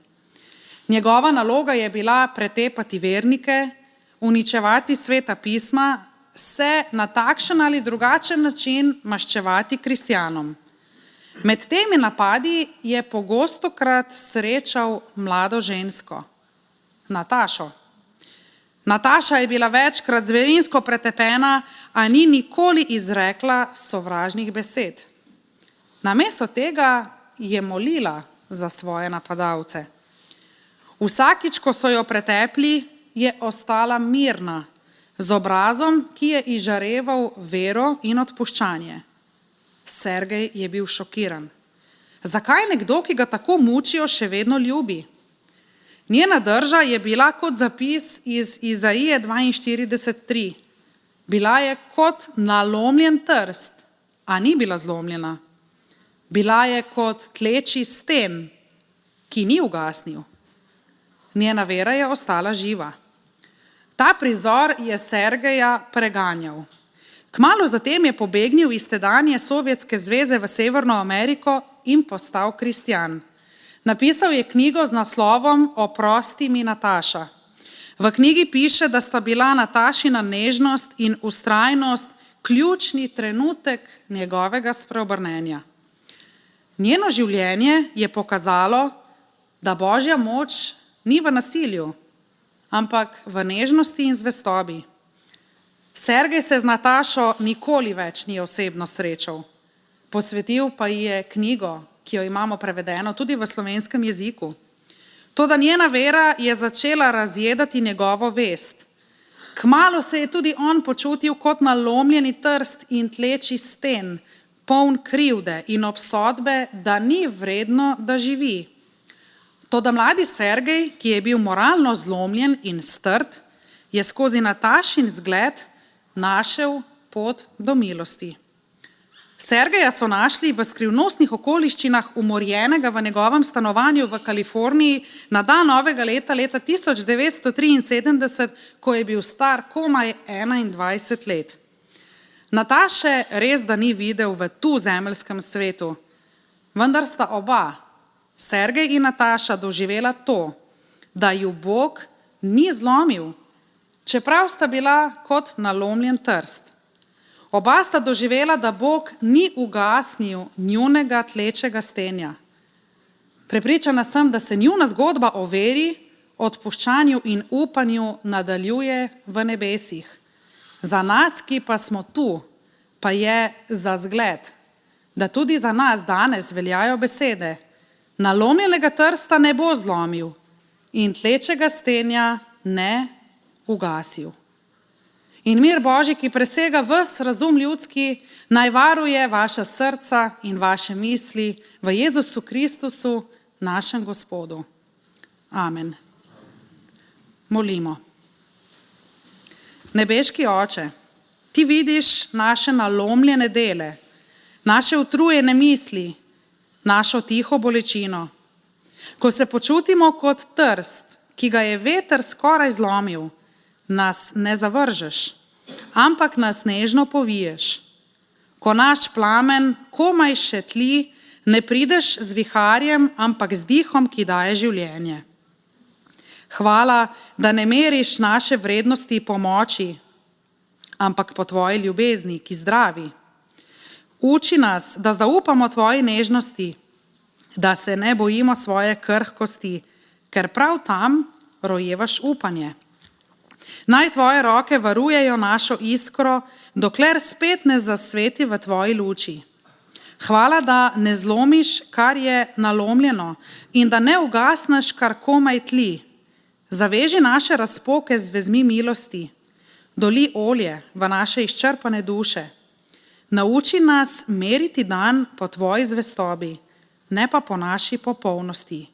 Njegova naloga je bila pretepati vernike, uničevati sveta pisma, se na takšen ali drugačen način maščevati kristjanom. Med temi napadi je pogostokrat srečal mlado žensko, Natašo. Nataša je bila večkrat zverinsko pretepena, a ni nikoli izrekla sovražnih besed. Namesto tega je molila za svoje napadalce. Vsakič, ko so jo pretepli, je ostala mirna, z obrazom, ki je izžareval vero in odpuščanje. Sergej je bil šokiran. Zakaj nekdo, ki ga tako mučijo, še vedno ljubi? Njena drža je bila kot zapis iz Izaije 42:3. Bila je kot nalomljen trst, a ni bila zlomljena. Bila je kot tleči sten, ki ni ugasnil. Njena vera je ostala živa. Ta prizor je Sergeja preganjal. Kmalu zatem je pobegnil iz tedanje Sovjetske zveze v Severno Ameriko in postal kristjan. Napisal je knjigo z naslovom Oprosti mi, Nataša. V knjigi piše, da sta bila Natašina nežnost in vztrajnost ključni trenutek njegovega spreobrnenja. Njeno življenje je pokazalo, da Božja moč ni v nasilju, ampak v nežnosti in zvestobi. Sergej se z Natašo nikoli več ni osebno srečal. Posvetil pa ji je knjigo, ki jo imamo prevedeno tudi v slovenskem jeziku. Toda njena vera je začela razjedati njegovo vest. Kmalu se je tudi on počutil kot nalomljeni trst in tleči sten, poln krivde in obsodbe, da ni vredno, da živi. Toda mladi Sergej, ki je bil moralno zlomljen in strt, je skozi Natašin zgled našel pot do milosti. Sergeja so našli v skrivnostnih okoliščinah umorjenega v njegovem stanovanju v Kaliforniji na dan novega leta 1973, ko je bil star komaj 21 let. Nataše res da ni videl v tuzemeljskem svetu, vendar sta oba, Sergej in Nataša, doživela to, da ju Bog ni zlomil, čeprav sta bila kot nalomljen trst. Oba sta doživela, da Bog ni ugasnil njunega tlečega stenja. Prepričana sem, da se njuna zgodba o veri, odpuščanju in upanju nadaljuje v nebesih. Za nas, ki pa smo tu, pa je za zgled, da tudi za nas danes veljajo besede: nalomljenega trsta ne bo zlomil in tlečega stenja ne ugasil. In mir Božji, ki presega ves razum ljudski, naj varuje vaša srca in vaše misli v Jezusu Kristusu, našem Gospodu. Amen. Molimo. Nebeški Oče, ti vidiš naše nalomljene dele, naše utrujene misli, našo tiho bolečino. Ko se počutimo kot trst, ki ga je veter skoraj zlomil, nas ne zavržeš, ampak nas nežno poviješ. Ko naš plamen komaj še tli, ne prideš z viharjem, ampak z dihom, ki daje življenje. Hvala, da ne meriš naše vrednosti po moči, ampak po tvoji ljubezni, ki zdravi. Uči nas, da zaupamo tvoji nežnosti, da se ne bojimo svoje krhkosti, ker prav tam rojevaš upanje. Naj tvoje roke varujejo našo iskro, dokler spet ne zasveti v tvoji luči. Hvala, da ne zlomiš, kar je nalomljeno, in da ne ugasneš, kar komaj tli. Zaveži naše razpoke z vezmi milosti, doli olje v naše izčrpane duše. Nauči nas meriti dan po tvoji zvestobi, ne pa po naši popolnosti.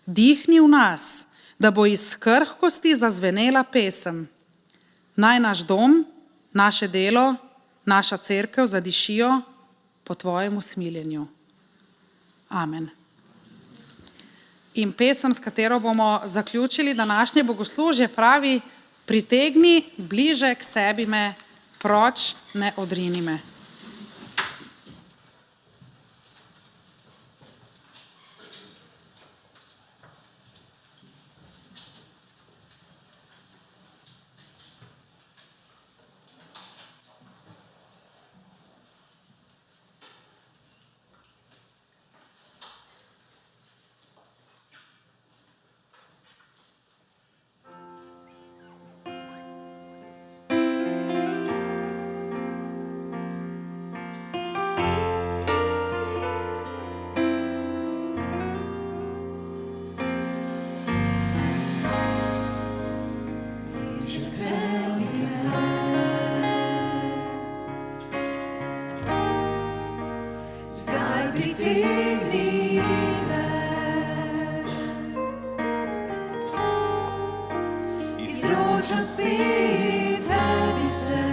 Dihni v nas, da bo iz krhkosti zazvenela pesem. Naj naš dom, naše delo, naša cerkev zadišijo po tvojem usmiljenju. Amen. In pesem, s katero bomo zaključili današnje bogoslužje, pravi: pritegni bliže k sebi me, proč ne odrini me. Izročam spet tebi se,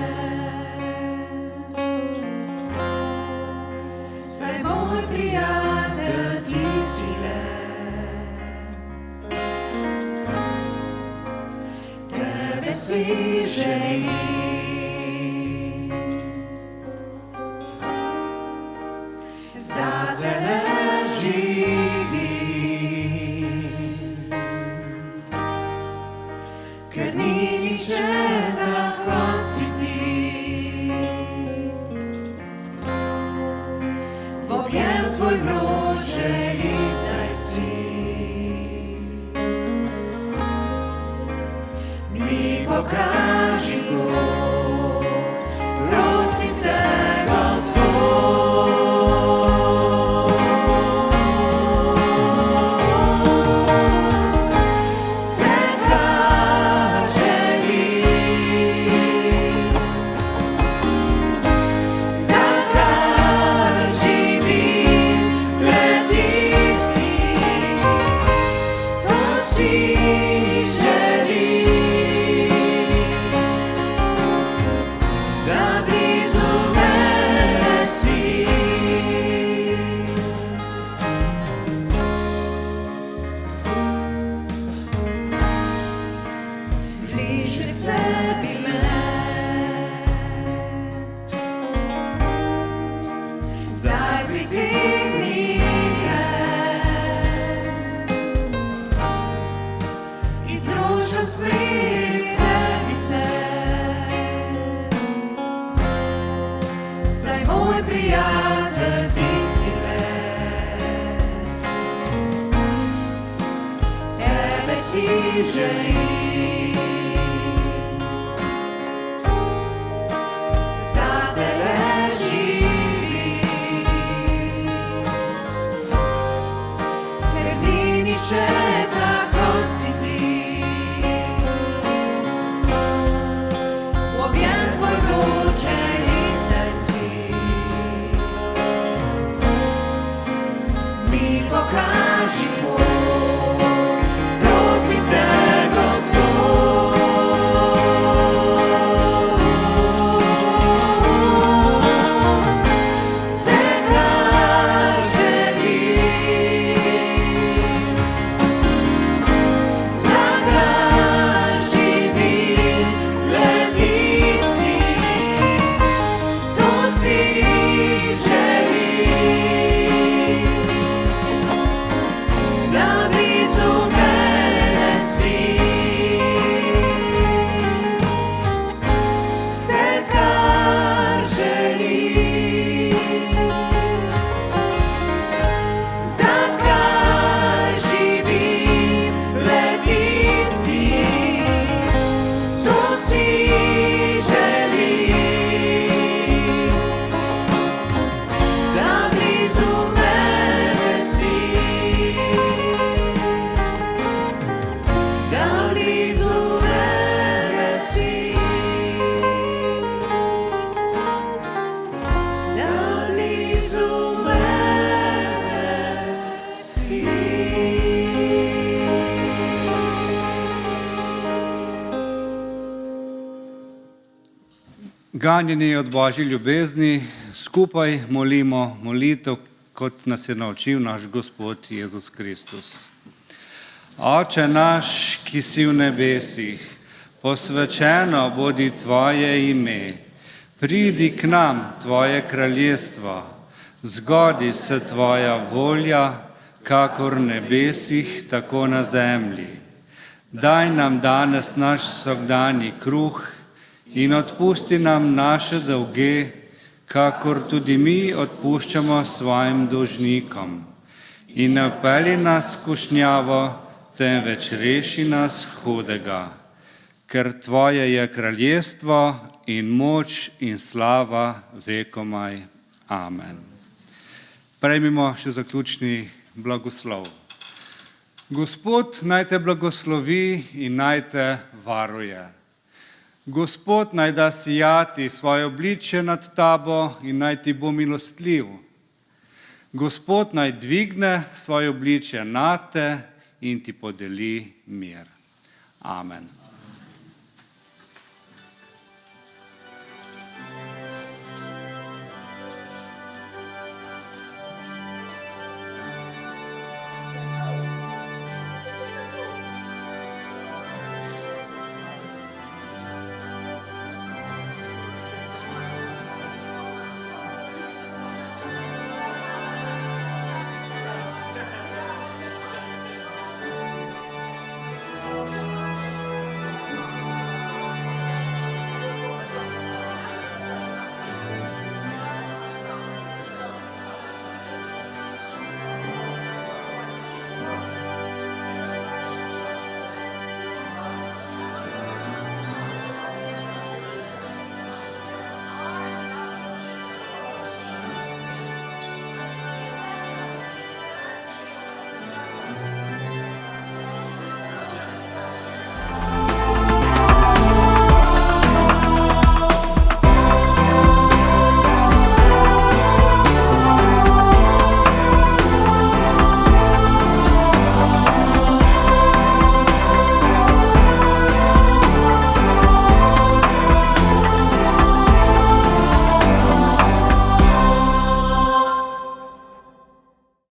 saj moj prijatelj ti si le. Tebe si želim, za tebe živim, ker ni nihče tak, kot si ti. V objem tvoj vroč želim zdaj si, mi pokaži pot, prosim te, izročam svet tebi se, saj moj prijatelj ti si le. Tebe si želim, za tebe živim, ker ni nihče tak, kot si ti. Pokaži pot, prosim te, Gospod. Vse, kar želim, za kar živim, le ti si, to si želim. Da blizu mene si, vse, kar želim, za kar živim, le ti si, to si želim. Da blizu mene si, da blizu mene si, da blizu mene si. Ganjeni od Božje ljubezni, skupaj molimo molitev, kot nas je naučil naš Gospod Jezus Kristus. Oče naš, ki si v nebesih, posvečeno bodi tvoje ime. Pridi k nam tvoje kraljestvo, zgodi se tvoja volja, kakor v nebesih, tako na zemlji. Daj nam danes naš vsakdanji kruh in odpusti nam naše dolge, kakor tudi mi odpuščamo svojim dolžnikom. In ne vpelji nas v skušnjavo, temveč reši nas hudega. Ker tvoje je kraljestvo in moč in slava vekomaj. Amen. Prejmimo še zaključni blagoslov. Gospod naj te blagoslovi in naj te varuje. Gospod naj da sijati svoje obličje nad tabo in naj ti bo milostljiv. Gospod naj dvigne svoje obličje nate in ti podeli mir. Amen.